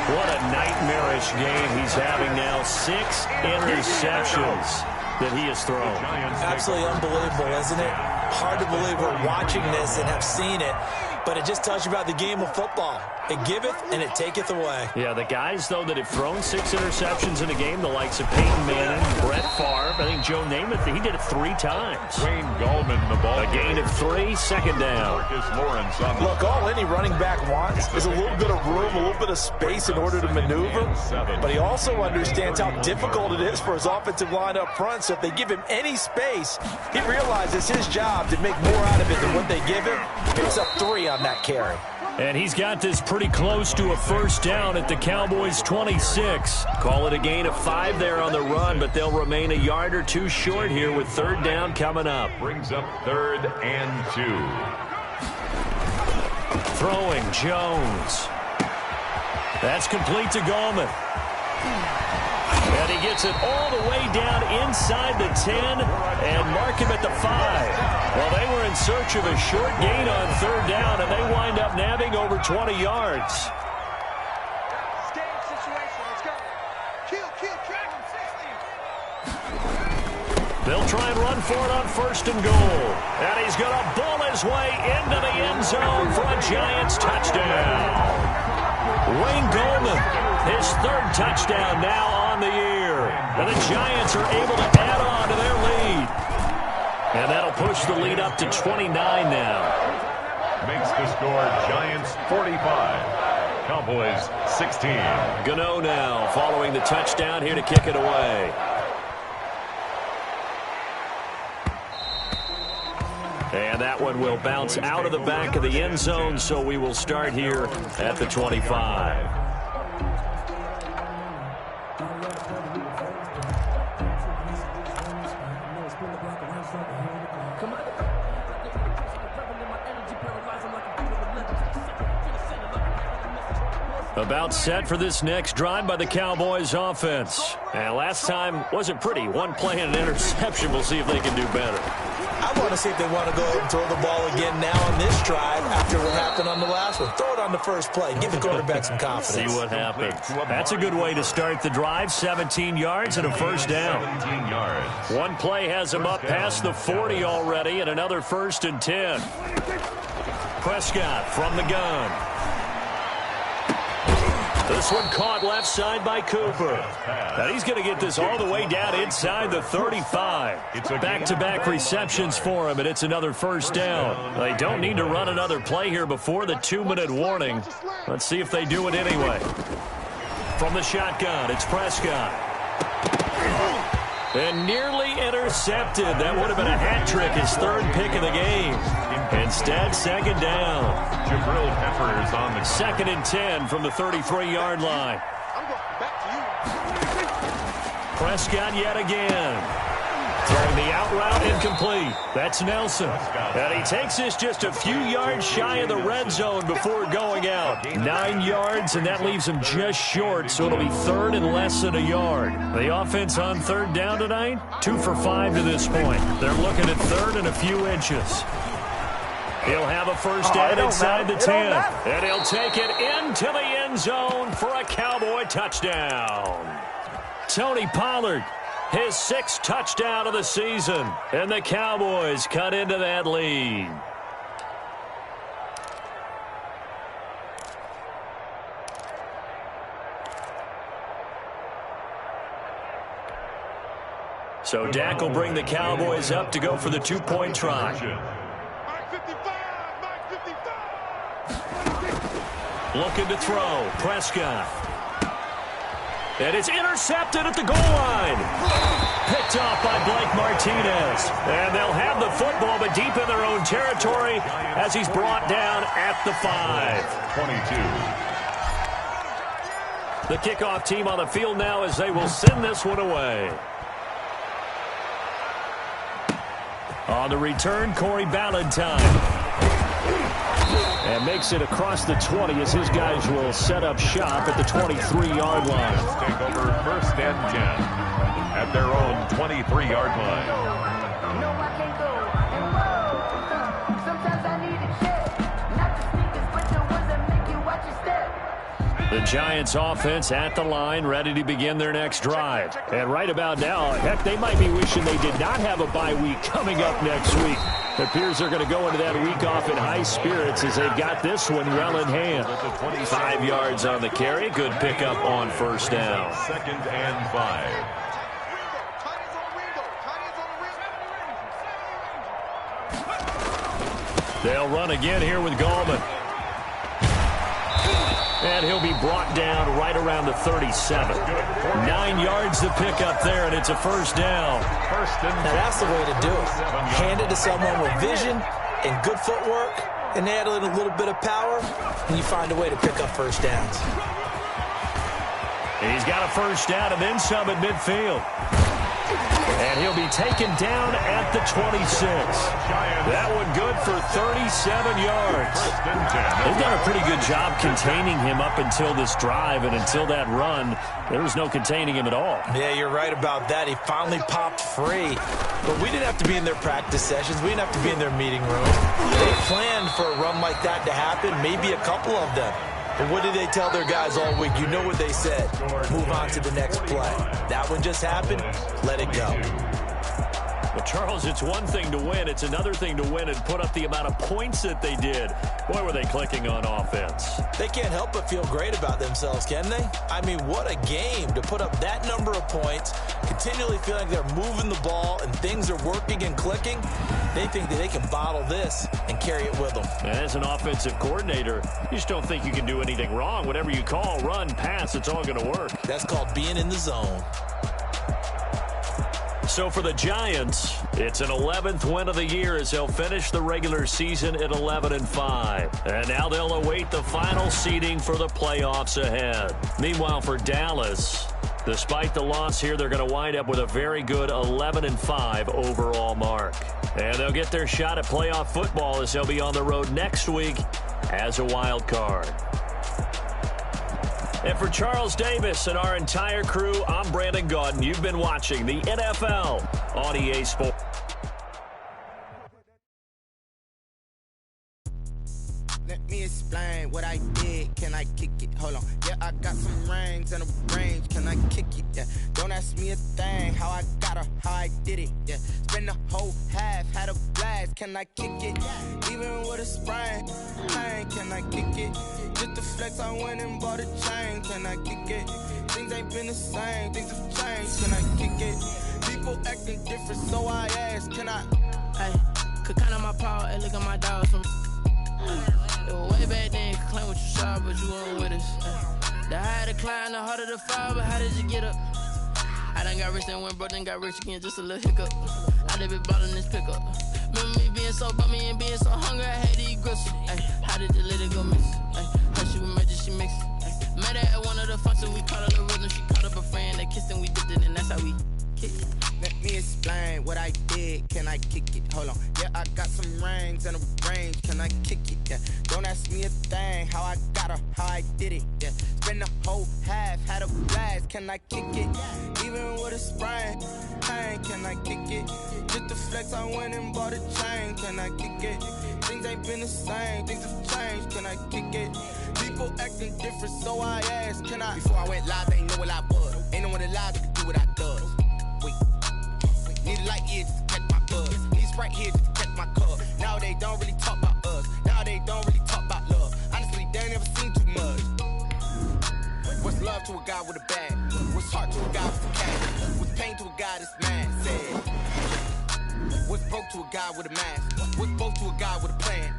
What a nightmarish game he's having now. 6 interceptions that he has thrown. Absolutely unbelievable, isn't it? Hard to believe we're watching this and have seen it, but it just tells you about the game of football. It giveth and it taketh away. Yeah, the guys, though, that have thrown 6 interceptions in a game, the likes of Peyton Manning, Brett Favre, I think Joe Namath, he did it 3 times. Wayne Gallman, the ball. A gain of 3, 2nd down. Look, all any running back wants is a little bit of room, a little bit of space in order to maneuver, but he also understands how difficult it is for his offensive line up front, so if they give him any space, he realizes his job to make more out of it than what they give him. Picks up 3 on that carry. And he's got this pretty close to a 1st down at the Cowboys' 26. Call it a gain of 5 there on the run, but they'll remain a yard or 2 short here with 3rd down coming up. Brings up 3rd and 2. Throwing Jones. That's complete to Gallman. And he gets it all the way down inside the 10 and mark him at the 5. Well, they were in search of a short gain on 3rd down, and they wind up nabbing over 20 yards. Game situation. Let's go. Kill, track him. They'll try and run for it on 1st and goal. And he's going to bull his way into the end zone for a Giants touchdown. Wayne Gallman, his 3rd touchdown now on the year. And the Giants are able to add on to their lead. And that'll push the lead up to 29 now. Makes the score Giants 45, Cowboys 16. Gano now following the touchdown here to kick it away. And that one will bounce out of the back of the end zone, so we will start here at the 25. About set for this next drive by the Cowboys offense. And last time wasn't pretty. One play and an interception. We'll see if they can do better. I want to see if they want to go ahead and throw the ball again now on this drive after what happened on the last one. Throw it on the first play. Give the quarterback some confidence. See what happens. That's a good way to start the drive. 17 yards and a first down. 17 yards. One play has him up past the 40 already, and another 1st and 10. Prescott from the gun. This one caught left side by Cooper. Now he's going to get this all the way down inside the 35. Back-to-back receptions for him, and it's another first down. They don't need to run another play here before the 2-minute warning. Let's see if they do it anyway. From the shotgun, it's Prescott. And nearly intercepted. That would have been a hat trick, his 3rd pick of the game. Instead, 2nd down. Jabril Peppers on the 2nd and 10 from the 33-yard line. Prescott yet again. Throwing the out route incomplete. That's Nelson. And he takes this just a few yards shy of the red zone before going out. 9 yards, and that leaves him just short, so it'll be 3rd and less than a yard. The offense on 3rd down tonight, 2 for 5 to this point. They're looking at 3rd and a few inches. He'll have a first down inside the 10. And he'll take it into the end zone for a Cowboy touchdown. Tony Pollard, his 6th touchdown of the season. And the Cowboys cut into that lead. So Dak will bring the Cowboys up to go for the 2-point try. Looking to throw. Prescott. And it's intercepted at the goal line. Picked off by Blake Martinez. And they'll have the football, but deep in their own territory as he's brought down at the 5. 22. The kickoff team on the field now as they will send this one away. On the return, Corey Ballantyne. And makes it across the 20 as his guys will set up shop at the 23-yard line. Take over 1st and 10 at their own 23-yard line. The Giants offense at the line, ready to begin their next drive. And right about now, heck, they might be wishing they did not have a bye week coming up next week. It appears they're going to go into that week off in high spirits as they've got this one well in hand. 5 yards on the carry. Good pickup on first down. 2nd and 5. They'll run again here with Gallman. And he'll be brought down right around the 37. 9 yards to pick up there, and it's a first down. Now that's the way to do it. Hand it to someone with vision and good footwork, and add a little bit of power, and you find a way to pick up first downs. He's got a first down and then some at midfield. And he'll be taken down at the 26. That one good for 37 yards. They've done a pretty good job containing him up until this drive, and until that run, there was no containing him at all. Yeah, you're right about that. He finally popped free. But we didn't have to be in their practice sessions. We didn't have to be in their meeting room. They planned for a run like that to happen, maybe a couple of them. But what did they tell their guys all week? You know what they said. Move on to the next play. That one just happened. Let it go. But, Charles, it's one thing to win. It's another thing to win and put up the amount of points that they did. Boy, were they clicking on offense. They can't help but feel great about themselves, can they? I mean, what a game to put up that number of points, continually feeling they're moving the ball and things are working and clicking. They think that they can bottle this and carry it with them. As an offensive coordinator, you just don't think you can do anything wrong. Whatever you call, run, pass, it's all going to work. That's called being in the zone. So for the Giants, it's an 11th win of the year as they'll finish the regular season at 11-5. And now they'll await the final seeding for the playoffs ahead. Meanwhile, for Dallas, despite the loss here, they're going to wind up with a very good 11-5 overall mark. And they'll get their shot at playoff football as they'll be on the road next week as a wild card. And for Charles Davis and our entire crew, I'm Brandon Gaudin. You've been watching the NFL on EA Sports. Let me explain what I did. Can I kick it? Hold on. Yeah, I got some rings and a range. Can I kick it? Yeah. Don't ask me a thing. How I got her, how I did it. Yeah. Spend the whole half, had a blast. Can I kick it? Even with a sprain. Pain, can I kick it? Just the flex, I went and bought a chain. Can I kick it? Things ain't been the same. Things have changed. Can I kick it? People acting different, so I ask. Can I? Hey, could count on my power and look at my dogs from. Way back then, you could claim what you saw, but you weren't with us. The higher the climb, the harder the fall, but how did you get up? I done got rich, then went broke, then got rich again, just a little hiccup. I done been ballin' this pickup. Remember me being so bummy and being so hungry, I had to eat gristle. How did you let it go miss? Her she was magic, she mixed. Met her at one of the functions, we caught her the rhythm, she caught up a friend, they kissed and we dipped it, and that's how we kicked it. Let me explain what I did. Can I kick it? Hold on. Yeah, I got some rings and a range. Can I kick it? Yeah. Don't ask me a thing. How I got her, how I did it. Yeah. Spend the whole half, had a blast. Can I kick it? Even with a sprain. Pain, can I kick it? Just the flex, I went and bought a chain. Can I kick it? Things ain't been the same. Things have changed. Can I kick it? People acting different, so I asked. Can I? Before I went live, they know what I was. Ain't no one alive that can do what I does. Wait. Need a light ear just to catch my buzz. Need Sprite here just to catch my cup. Now they don't really talk about us. Now they don't really talk about love. Honestly, they ain't never seen too much. What's love to a guy with a bag? What's heart to a guy with a cash? What's pain to a guy that's mad? Said. What's broke to a guy with a mask? What's both to a guy with a plan?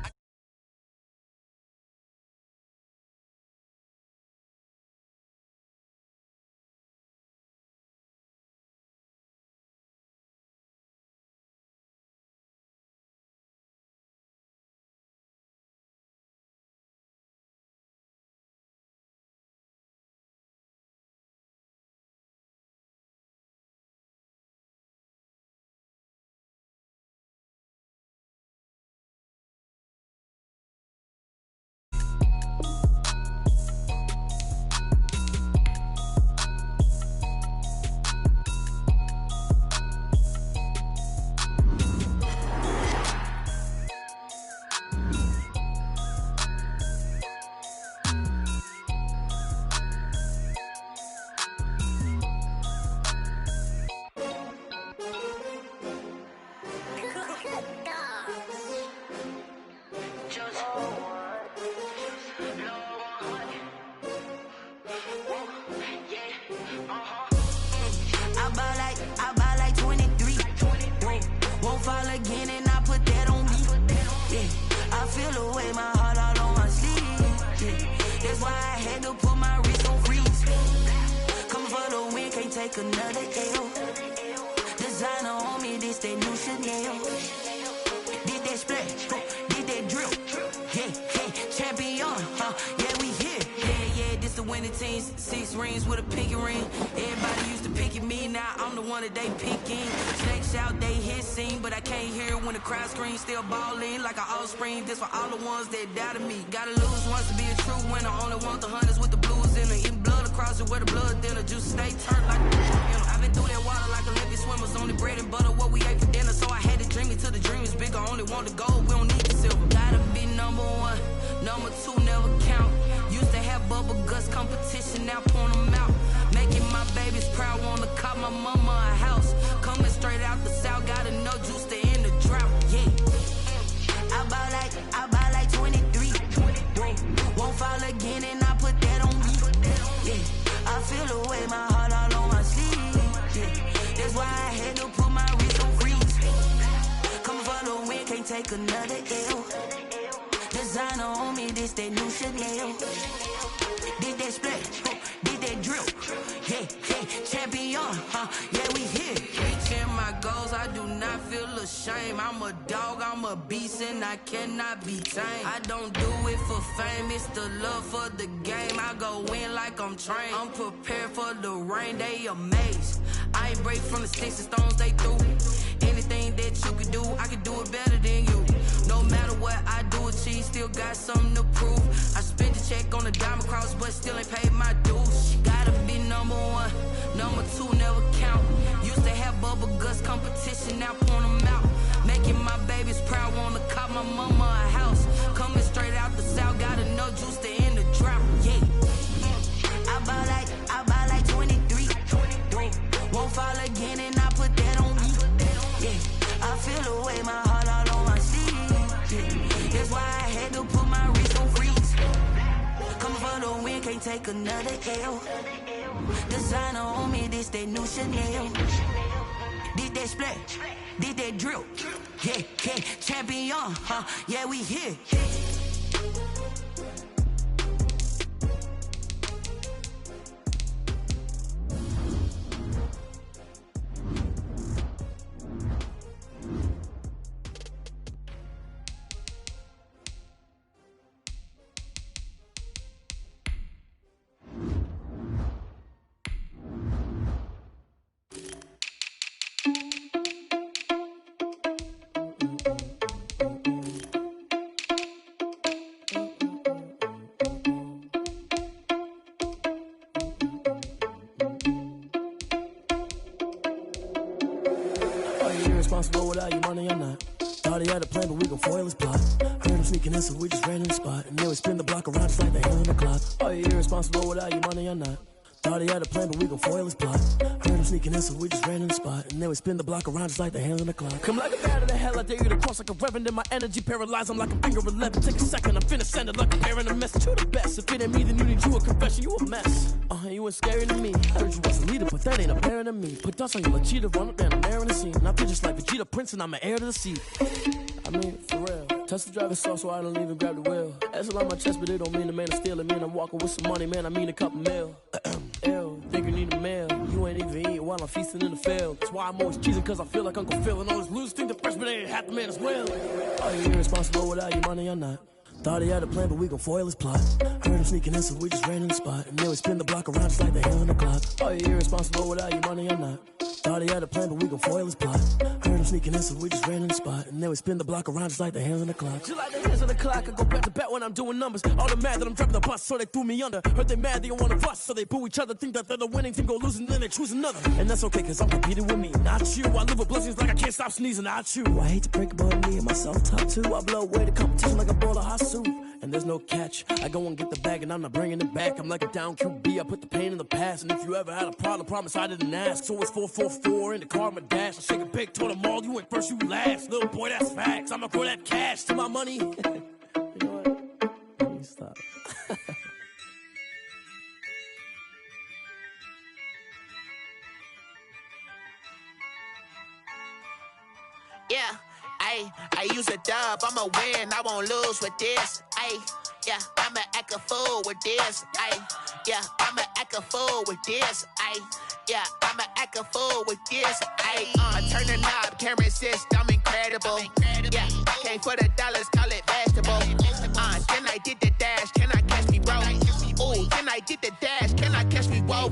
I buy like 23. Won't fall again and I put that on me. Yeah, I feel the way, my heart all on my sleeve. Yeah, that's why I had to put my wrist on freeze. Coming for the win, can't take another L. Designer on me, this that new Chanel. Did that splash, did that drill. Yeah, champion, yeah, we here. Yeah, this the winning team. 6 rings with a pinky ring. Everybody used to pick at me, now I'm the one that they picking. Snakes out, they hit scene, but I can't hear it when the crowd screams. Still ballin' like an offspring. This for all the ones that doubted me. Gotta lose once to be a true winner. Only want the hunters with the blues in it. Eating blood across it where the blood thinner. Juice stay turned like I've been through that water like Olympic swimmers. Only bread and butter, what we ate for dinner. So I had to dream it till the dream is bigger. Only want the gold, we don't need the silver. Gotta be number 1, number 2 never count. Used to have bubble guts competition, now point them out. Making my babies proud, wanna cop my mama a house. Coming straight out the south, gotta know juice to end the drought. Yeah, I buy like 23. Won't fall again and I put that on me. Yeah, I feel the way, my heart all on my sleeve. Yeah, that's why I had to put my wrist on freeze. Coming for the win, can't take another L. Designer on me, this that new Chanel. Did that splash, did that drill. Yeah, champion, yeah, we here. Reaching my goals, I do not feel ashamed. I'm a dog, I'm a beast, and I cannot be tamed. I don't do it for fame, it's the love for the game. I go in like I'm trained. I'm prepared for the rain, they amazed. I ain't break from the sticks and stones they threw. Anything that you could do, I could do it better than you. No matter what I do, she still got something to prove. I spent the check on the diamond cross, but still ain't paid my dues. She gotta be number one, number two never count. Used to have bubble guts competition, now point them out. Making my babies proud, wanna cop my mama a house. Coming straight out the south, got enough juice to end the drought. Yeah. I buy like 23. Won't fall again, and I put that on me. Yeah. I feel the way, my heart all on my sleeve. Yeah. That's why I had to put my wrist on freeze. Coming for the win, can't take another L. Designer on me, this that new Chanel. Did that splash, did that drill. Yeah, yeah, champion, huh? Yeah, we here. Responsible without you money or not. Thought he had a plan, but we gon' foil his plot. Heard him sneaking in, so we just ran in the spot. And then we spin the block around just like the hand on the clock. Are you irresponsible without you money or not? Thought he had a plan, but we gon' foil his plot. Heard him sneaking in, so we just ran in the spot. And then we spin the block around just like the hands on the clock. Come like a bat of the hell, I dare you to cross like a reverend. In my energy paralyzed, I'm like a finger 11. Take a second, I'm finna send it like a bear in a message. You the best, if it ain't me, then you need you a confession. You a mess, you ain't scary to me. Heard you was a leader, but that ain't apparent to me. Put dust on you like cheetah, run up there and I'm there in the scene. And I feel just like Vegeta Prince and I'm an heir to the seat. I mean, for real. Touch the driver's sauce so I don't even grab the wheel. That's on my chest, but it don't mean the man is stealing. Man, I'm walking with some money, man, I mean a couple mil. Ew, think you need a meal. You ain't even eating while I'm feasting in the field. That's why I'm always cheesing, cause I feel like Uncle Phil. And all those losers think the freshman ain't half the man as well. Are you irresponsible without your money or not? Thought he had a plan, but we gon' foil his plot. Heard him sneaking in, so we just ran in the spot. And then we spin the block around just like the hand on the clock. Are you irresponsible without your money or not? Thought he had a plan, but we gon' foil his plot. Heard him sneaking in, so we just ran in the spot. And then we spin the block around just like the hands on the clock. Just like the hands on the clock, I go back to back when I'm doing numbers. All the mad that I'm driving the bus, so they threw me under. Heard they mad, they don't wanna bust, so they boo each other. Think that they're the winning team, go losing, then they choose another. And that's okay, cause I'm competing with me, not you. I live with blessings like I can't stop sneezing, not you. I hate to break it, but me and myself top two. I blow away the competition like a bowl of hot soup. And there's no catch, I go and get the bag and I'm not bringing it back. I'm like a down QB, I put the pain in the past. And if you ever had a problem, promise I didn't ask. So it's 444 in the car, my dash. I shake a big, told them all, you ain't first, you last. Little boy, that's facts, I'ma throw that cash to my money. You know what? Let me stop. Yeah, I use a dub, I'ma win, I won't lose with this. Yeah, I'ma act a fool with this. Yeah, I'ma act a fool with this. Yeah, I'ma act a fool with this. I turn the knob, camera assist, I'm incredible. Yeah, came for the dollars, call it vegetable. Then I did the dash, can I catch me, bro? Ooh, then I did the dash, can I catch me, whoa?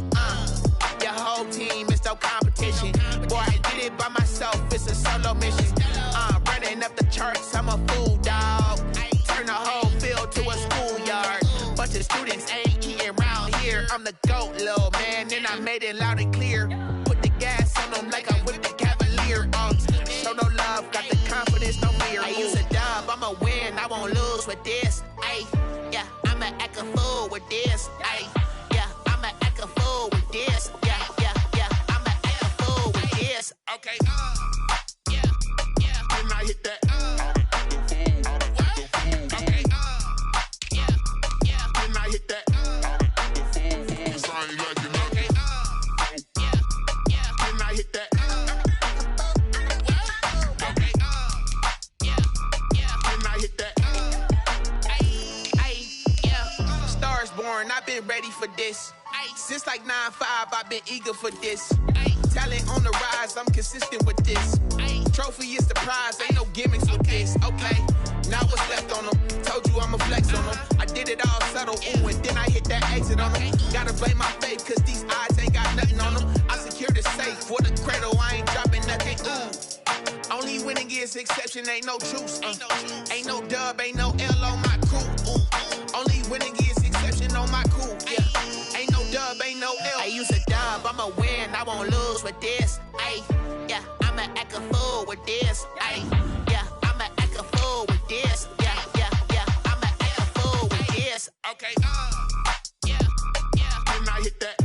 Your whole team is no competition. Boy, I did it by myself, it's a solo mission. Running up the charts, I'm a fool, dog. Turn the whole field to a schoolyard. Bunch of students ain't eating round here. I'm the GOAT, little man, and I made it loud and clear. Put the gas on them like I whipped the Cavalier. Show no love, got the confidence, no fear. I use a dub, I'ma win, I won't lose with this. Yeah, I'ma act a fool with this. Yeah, I'ma act a fool with this. Yeah, I'ma act a fool with this. Okay, yeah, can I hit that? Okay, yeah, can I hit that? Cause I ain't like it. Okay, yeah, can I hit that? Okay, yeah, can I hit that? Yeah, Stars born, I've been ready for this. Since like 9-5, I've been eager for this. Talent on the rise, I'm consistent with this. Trophy is the prize, ain't no gimmicks with this. Okay, now what's left on them? Told you I'ma flex on them. I did it all subtle, ooh, and then I hit that exit on them. Gotta blame my faith, cause these odds ain't got nothing on them. I secure the safe for the cradle, I ain't dropping nothing, ooh. Only winning is exception, ain't no truce. Ain't no dub, ain't no L on my crew. Only winning is exception on my crew. Yeah, ain't no dub, ain't no L. I use a dub, I'ma win, I won't lose with this. Ay, yeah, I'ma act a fool with this. Ay, yeah, I'ma act a fool with this. Yeah, I'ma act a fool with this. Okay, yeah, then I hit that.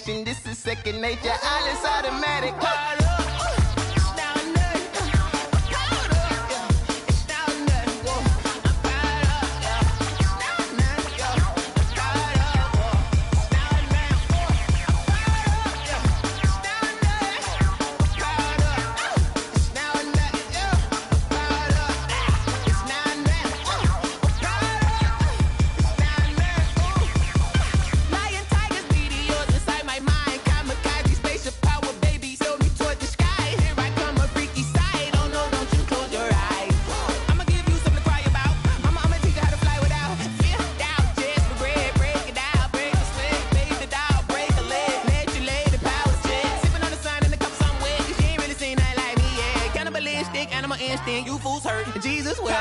This is second nature, all is automatic. You fools hurt. Jesus will.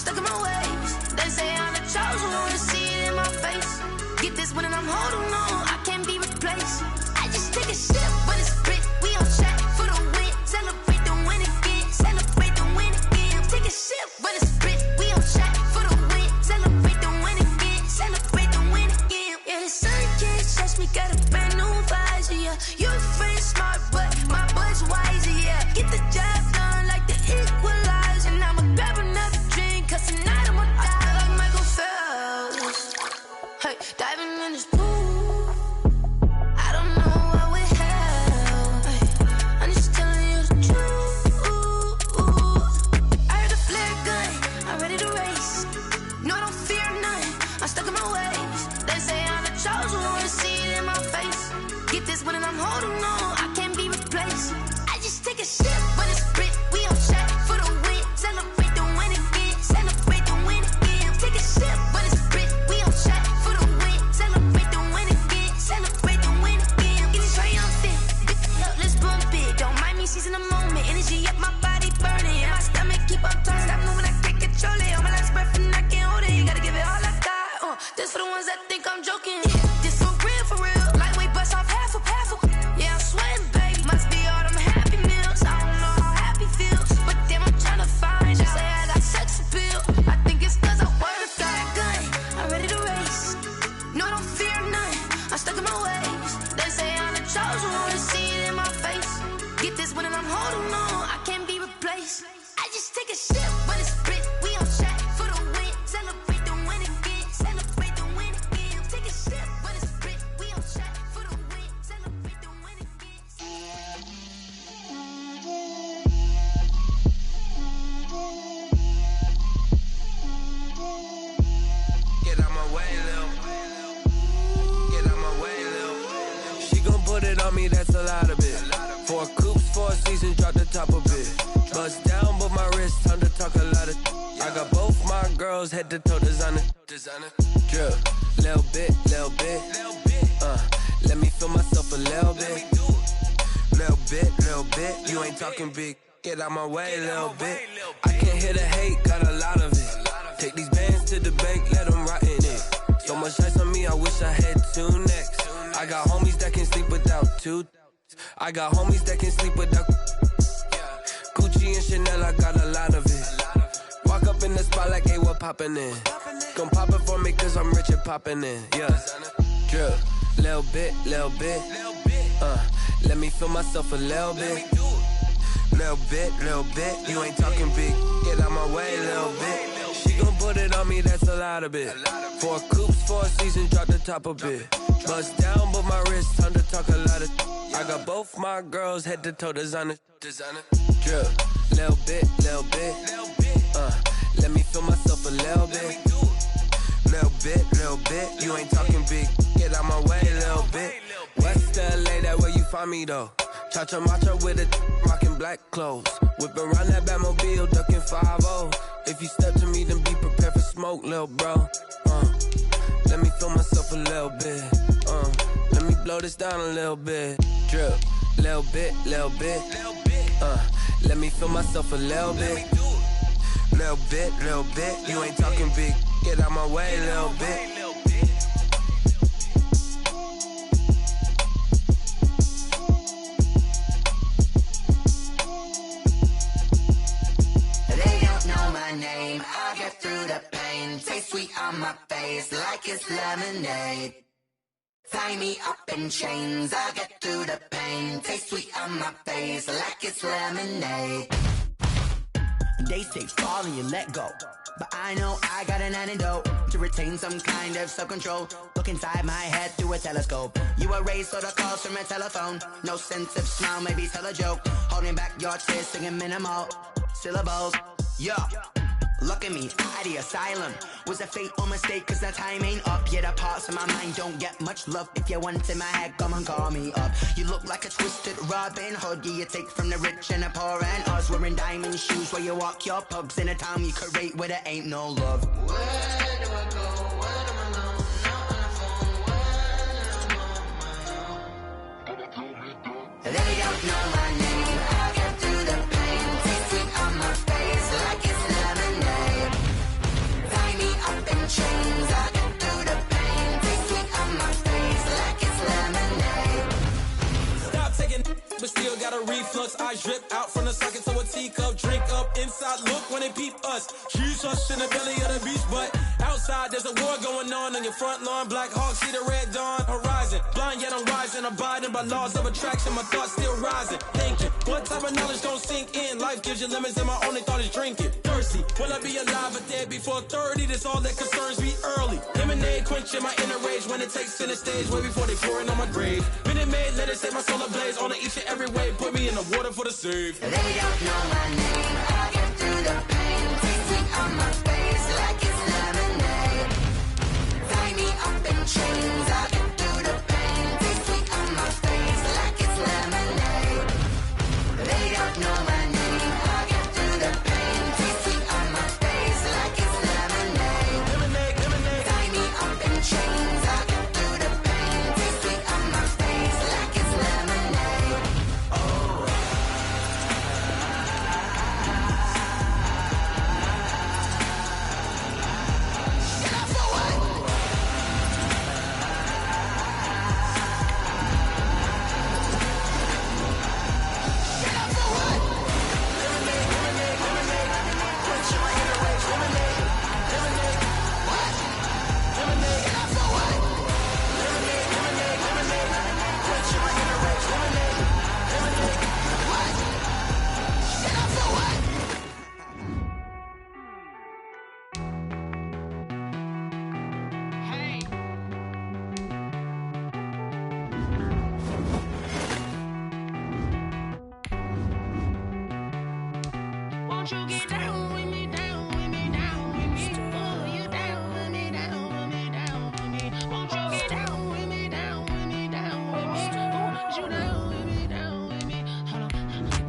stuck in my ways. They say I'm the chosen one, to see it in my face. Get this one and I'm holding on, I can't be replaced. I just take a sip, but it's spit. We on track for the win. Celebrate the win again. Celebrate the win again. Take a sip, but it's spit. We on track for the win. Celebrate the win again. Celebrate the win again. Yeah, the sun can't touch me. Got a brand new visor. Yeah, you're friend smart, but my boy's wiser. Yeah, get the job done like the equalizer. And I'ma grab another drink, 'cause tonight I'ma die like Michael Phelps. Hey, diving in this pool. I don't know what we have. Hey, I'm just telling you the truth. I heard the flare gun, I'm ready to race. No, I don't fear none, I'm stuck in my ways. They say I'm the chosen one, to see it in my face. Get this one and I'm holding on, I can't be replaced. I just take a sip, but it's spit. We on track for the win. Celebrate the win again. Celebrate the win again. Take a sip, but it's spit. We on track for the win. Celebrate the win again. Celebrate the win again. Get it triumphant. Look, let's bump it. Don't mind me seizing the moment. Energy up, my body burning. And my stomach keep on turning. Stop moving, I can't control it. On my last breath and I can't hold it. You gotta give it all I got. This for the ones that think I'm joking. This for real. Lightweight bust off half a. Yeah, I'm sweating, baby. Must be all them happy meals. I don't know how happy feels, but damn, I'm trying to find out. Say I got sex appeal. I think it's 'cause I work a gun. I'm ready to race. No, I don't fear none. I'm stuck in my ways. They say I'm the chosen one, to see it in my face. Get this one and I'm holding on, I can't be replaced. I just take a sip, but it's spit. We on track for the win. Celebrate the win again. Celebrate the win again. Take a sip, but it's spit. We on track for the win. Celebrate the win again. Get out my way, Lil. Get out my way, Lil. She gon' put it on me, that's a lot of it. 4 coops, 4 seasons, drop the top of it. Bust down, but my wrist, time to talk a lot of. I got both my girls, head to toe designer. Drip, little bit. Let me feel myself a little bit. Little bit. You ain't talking big. Get out my way, little bit. I can't hear the hate, got a lot of it. Take these bands to the bank, let them rot in it. So much ice on me, I wish I had 2 necks. I got homies that can sleep without 2. I got homies that can sleep without. Gucci and Chanel, I got a lot of it. Walk up in the spot like, hey, what poppin' in? Gon' pop it for me, 'cause I'm rich and poppin' in. Yeah, drip, little bit. Let me feel myself a little bit. Little bit. You ain't talking big. Get out my way, little bit. She gon' put it on me, that's a lot of it. 4 coops, 4 seasons, drop the top a bit. Bust down, but my wrist, time to talk a lot of. I got both my girls, head to toe designer. Drip, little bit. Let me feel myself a little bit. Little bit. You ain't talking big. Get out my way, little bit. West LA, that where you find me though. Cha-cha matcha with a rockin' black clothes. Whip around that Batmobile, ducking 5-0. If you step to me, then be prepared for smoke, lil' bro. Let me feel myself a little bit. Let me blow this down a little bit. Drip, little bit. Let me feel myself a little bit. Little bit. You ain't talking big. Get out my way, little bit. Name, I'll get through the pain. Taste sweet on my face like it's lemonade. Tie me up in chains, I'll get through the pain. Taste sweet on my face like it's lemonade. They say fall and you let go, but I know I got an antidote to retain some kind of self-control. Look inside my head through a telescope. You erase all the calls from a telephone. No sense of smile, maybe tell a joke. Holding back your tears, singing minimal syllables. Yeah, look at me, out the asylum. Was a fate or mistake, 'cause the time ain't up. Yeah, the parts of my mind don't get much love. If you want in my head, come and call me up. You look like a twisted Robin Hood. Yeah, you take from the rich and the poor and us. Wearing diamond shoes where you walk your pugs in a town you create where there ain't no love. Where do I go? Where am I alone? Not on the phone. When I'm on my own. They don't know my name. I'll get through the pain. Taste sweet on my face like it's lemonade. turn a socket to a teacup, drink up inside, look when they peep us. Huge us in the belly of the beach, but outside there's a war going on your front lawn. Black Hawk, see the red dawn horizon. Blind yet I'm rising, abiding by laws of attraction. My thoughts still rising, thinking what type of knowledge don't sink in? Life gives you lemons and my only thought is drinking. Thirsty, will I be alive or dead before 30? That's all that concerns me early. Lemonade quenching my inner rage when it takes center stage, way before they pour it on my grave. Minute Maid, let it set my soul ablaze on each and every way. Put me in the water for the save. They don't know my name. I get through the pain, tasting on my face like it's lemonade. Tie me up in chains. I get through the pain, tasting on my face like it's lemonade. They don't know my name. I get through the pain, tasting on my face like it's lemonade. Lemonade, lemonade. Tie me up in chains. I get through the pain, tasting on my face like it's lemonade. Oh. Won't you get down with me, down with me, down with me? Oh, you down with me, down with me, down with me. Won't you get down with me, down with me, down with me? Oh, you down with me, down with me? Hold on.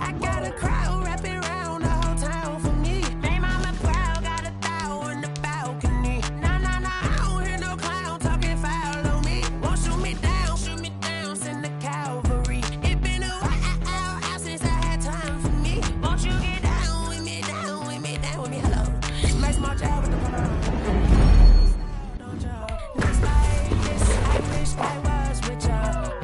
I got a crowd wrapping around the whole town for me. They mama proud, got a thou on the balcony. Nah, nah, nah, I don't hear no clown talking foul on me. Won't shoot me down, send the cavalry. It been a while since I had time for me. Won't you get down with me, down with me, down with me? Hello. Nice small job with the photo. Just like this, I wish I was with ya.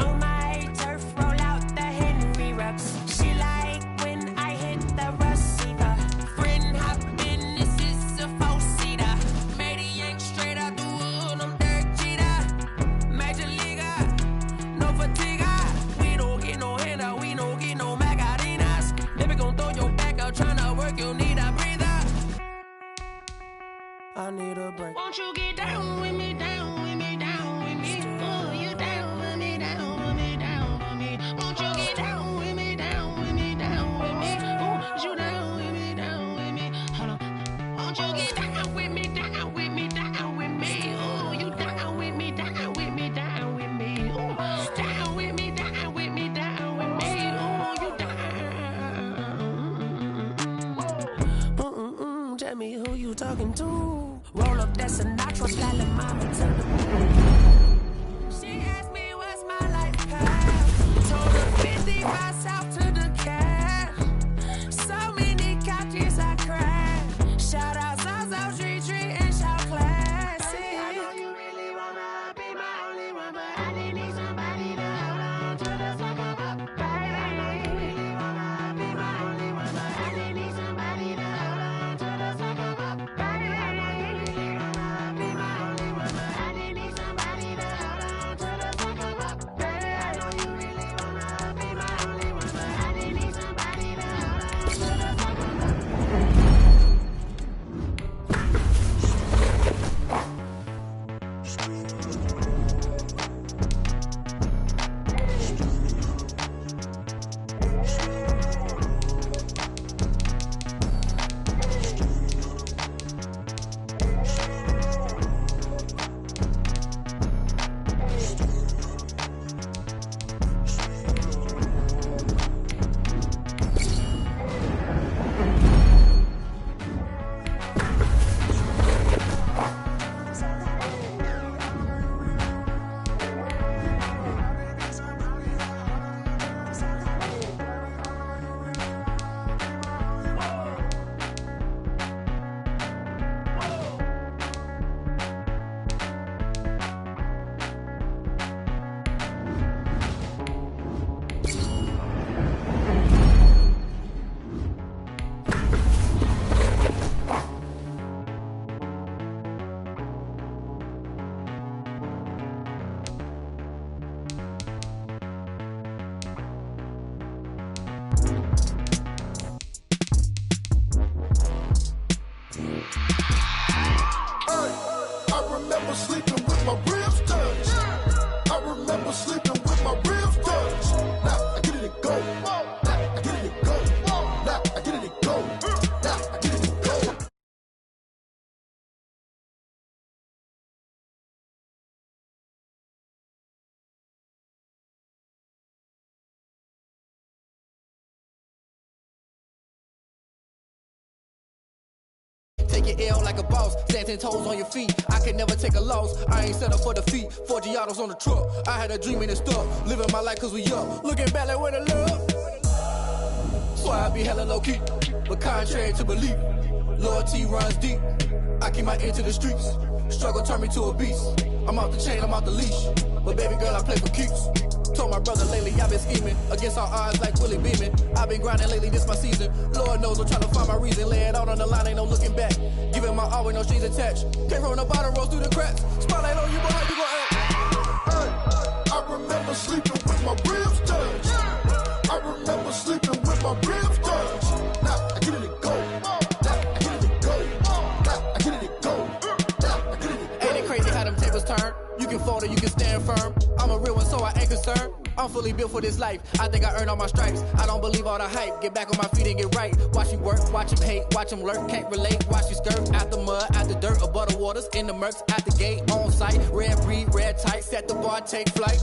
On my turf, roll out the Henry Rux. She like when I hit the receiver. Friend hop in, this is a four-seater. Made a yank straight out the wood, I'm Derek Jeter. Major leaguer, no fatigue. We don't get no handout, we don't get no Macarinas. Never gon' throw your back out, tryna work, you need a breather. I need a break. Won't you get down with me, down with me, down with me? Oh, you down with me, down with me, down with me? Won't you get down with me, down with me, down with me? Oh, you down with me, down with me? Hold on. Won't you get down with me, down with me, down with me? Oh, you down with me, down with me, down with me? Oh, down with me, down with me, down with me? Oh, you down. Tell me who you talking to. Roll up that Sinatra, slide mama to the moon. She asked me what's my life path. Told her 55 south to the cab. So many couches I cried. Shout out South Street and shout classic. I know you really wanna be my only one, but I didn't need somebody to hold on to the sucker up. Baby, I know you really wanna be my only one, but I didn't need somebody to hold on to the sucker up. Baby, I know you really wanna be my only one, but I didn't need somebody. take your L like a boss. Stand 10 toes on your feet. I can never take a loss. I ain't set up for defeat. 4 Giottos on the truck. I had a dream and it stuck. Living my life cause we up. Looking back like where the love. So I be hella low key. But contrary to belief, loyalty runs deep. I keep my ear to the streets. Struggle turned me to a beast. I'm off the chain, I'm off the leash. But baby girl, I play for keeps. Told my brother lately I've been scheming against all odds like Willie Beeman. I've been grinding lately, this my season. Lord knows I'm trying to find my reason. Lay it out on the line, ain't no looking back. Giving my all with no strings attached. Can't roll no bottle, rolls through the cracks. Spotlight on you, but how you gon' act? Hey, I remember sleeping with my ribs touched. I remember sleeping with my ribs touched. Now I get it to go. Now I get it to go. Now I get it to go. Now I get it to go. Ain't it crazy how them tables turn? You can fold or you can stand firm. I'm a real one, so I ain't concerned. I'm fully built for this life. I think I earned all my stripes. I don't believe all the hype. Get back on my feet and get right. Watch you work, watch him hate, watch him lurk. Can't relate, watch you skirt. Out the mud, out the dirt, above the waters, in the murks, at the gate, on site. Red breed, red tight, set the bar, take flight.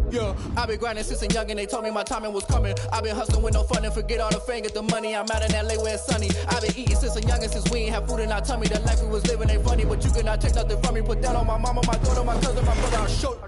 Yeah, I been grinding since a young and they told me my timing was coming. I been hustling with no fun and forget all the fame, get the money. I'm out in LA where it's sunny. I been eating since a young and since we ain't have food in our tummy. The life we was living ain't funny, but you cannot take nothing from me. Put that on my mama, my daughter, my cousin, my brother. I'll show you.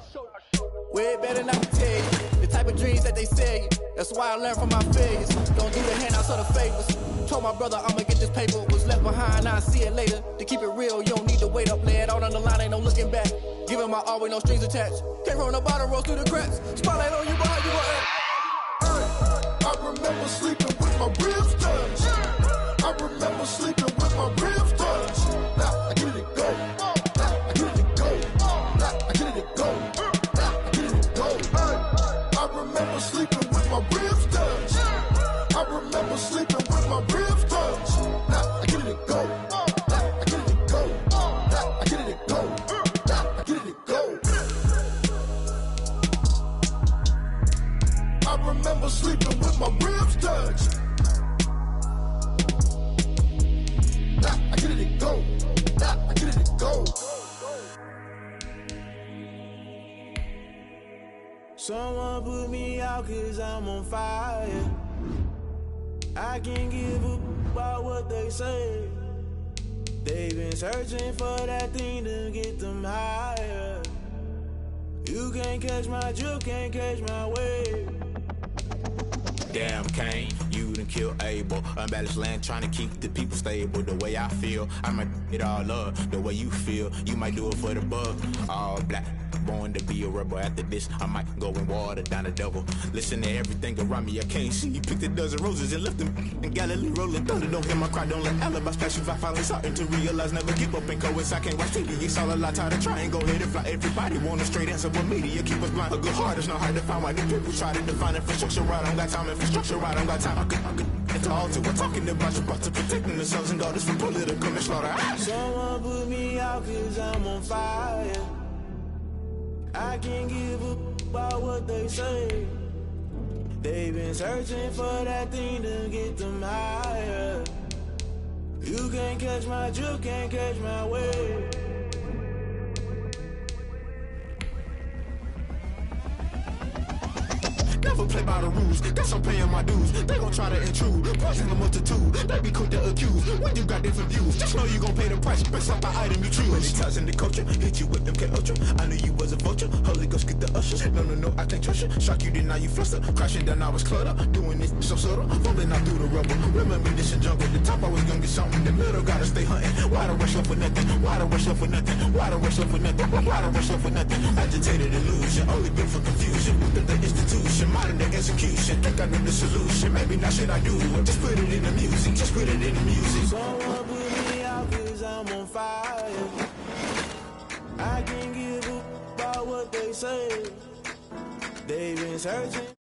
Way better than I can tell you. The type of dreams that they sell you. That's why I learned from my failures. Don't do the handouts or the favors. Told my brother I'ma get this paper. Was left behind, I'll see it later. To keep it real, you don't need to wait up. Lay it out on the line, ain't no looking back. Giving my all with no strings attached. Can't roll no bottle, rolls through the cracks. Spotlight on you, but how you gon' act? Hey, I remember sleeping with my ribs touched. I remember sleeping with my ribs touched. Now I get it to go. Now I get it to go. Now I get it to go. Now I get it to go. Hey, I remember sleeping with my ribs touched. I remember sleeping with my ribs touched. Now I get it to go. Now I get it to go. Now I get it to go. Now I get it to go. I remember sleeping with my ribs touched. Now I get it to go. Now I get it to go. Someone put me out cause I'm on fire. I can't give a about what they say. They've been searching for that thing to get them higher. You can't catch my drift, can't catch my wave. Damn Kane, you done killed Abel. Unbalanced land trying to keep the people stable. The way I feel, I might it all up. The way you feel, you might do it for the bug. All black, born to be a rebel. After this, I might go and water down the devil. Listen to everything around me, I can't see. Picked a dozen roses and left them in Galilee rolling thunder. Don't hear my cry, don't let alibis pass you. I finally starting to realize, never give up and coincide. Can't watch TV, it's all a lot. Tired of trying, go ahead and fly. Everybody want a straight answer, but media keep us blind. A good heart is not hard to find. Why the people try to define infrastructure right? I don't got time, infrastructure right, I don't got time. I could it's all to we're talking about you, about to protecting the sons and daughters from political and slaughter. Someone put me out cause I'm on fire. I can't give a about what they say. They've been searching for that thing to get them higher. You can't catch my drift, can't catch my wave. Never play by the rules, guess I'm paying my dues. They gon' try to intrude, poison the multitude. They be quick to accuse, when you got different views. Just know you gon' pay the price, best up the item you choose. Many times in the culture, hit you with them K-Ultra. I knew you was a vulture, Holy Ghost get the ushers. No, I can't trust you. Shock you, then now you fluster. Crashing down, I was cluttered. Doing this so subtle, falling out through the rubble. Remember this and jungle, the top I was gonna get something. The middle gotta stay hunting. Why the rush up for nothing? Why the rush up for nothing? Why the rush up for nothing? Why the rush up for nothing? Agitated illusion, only built for confusion. Looked at the institution, modern day execution. Think I know the solution, maybe not shit I do. Just put it in the music, just put it in the music. Someone put me out cause I'm on fire. I can't give a about what they say. They've been searching.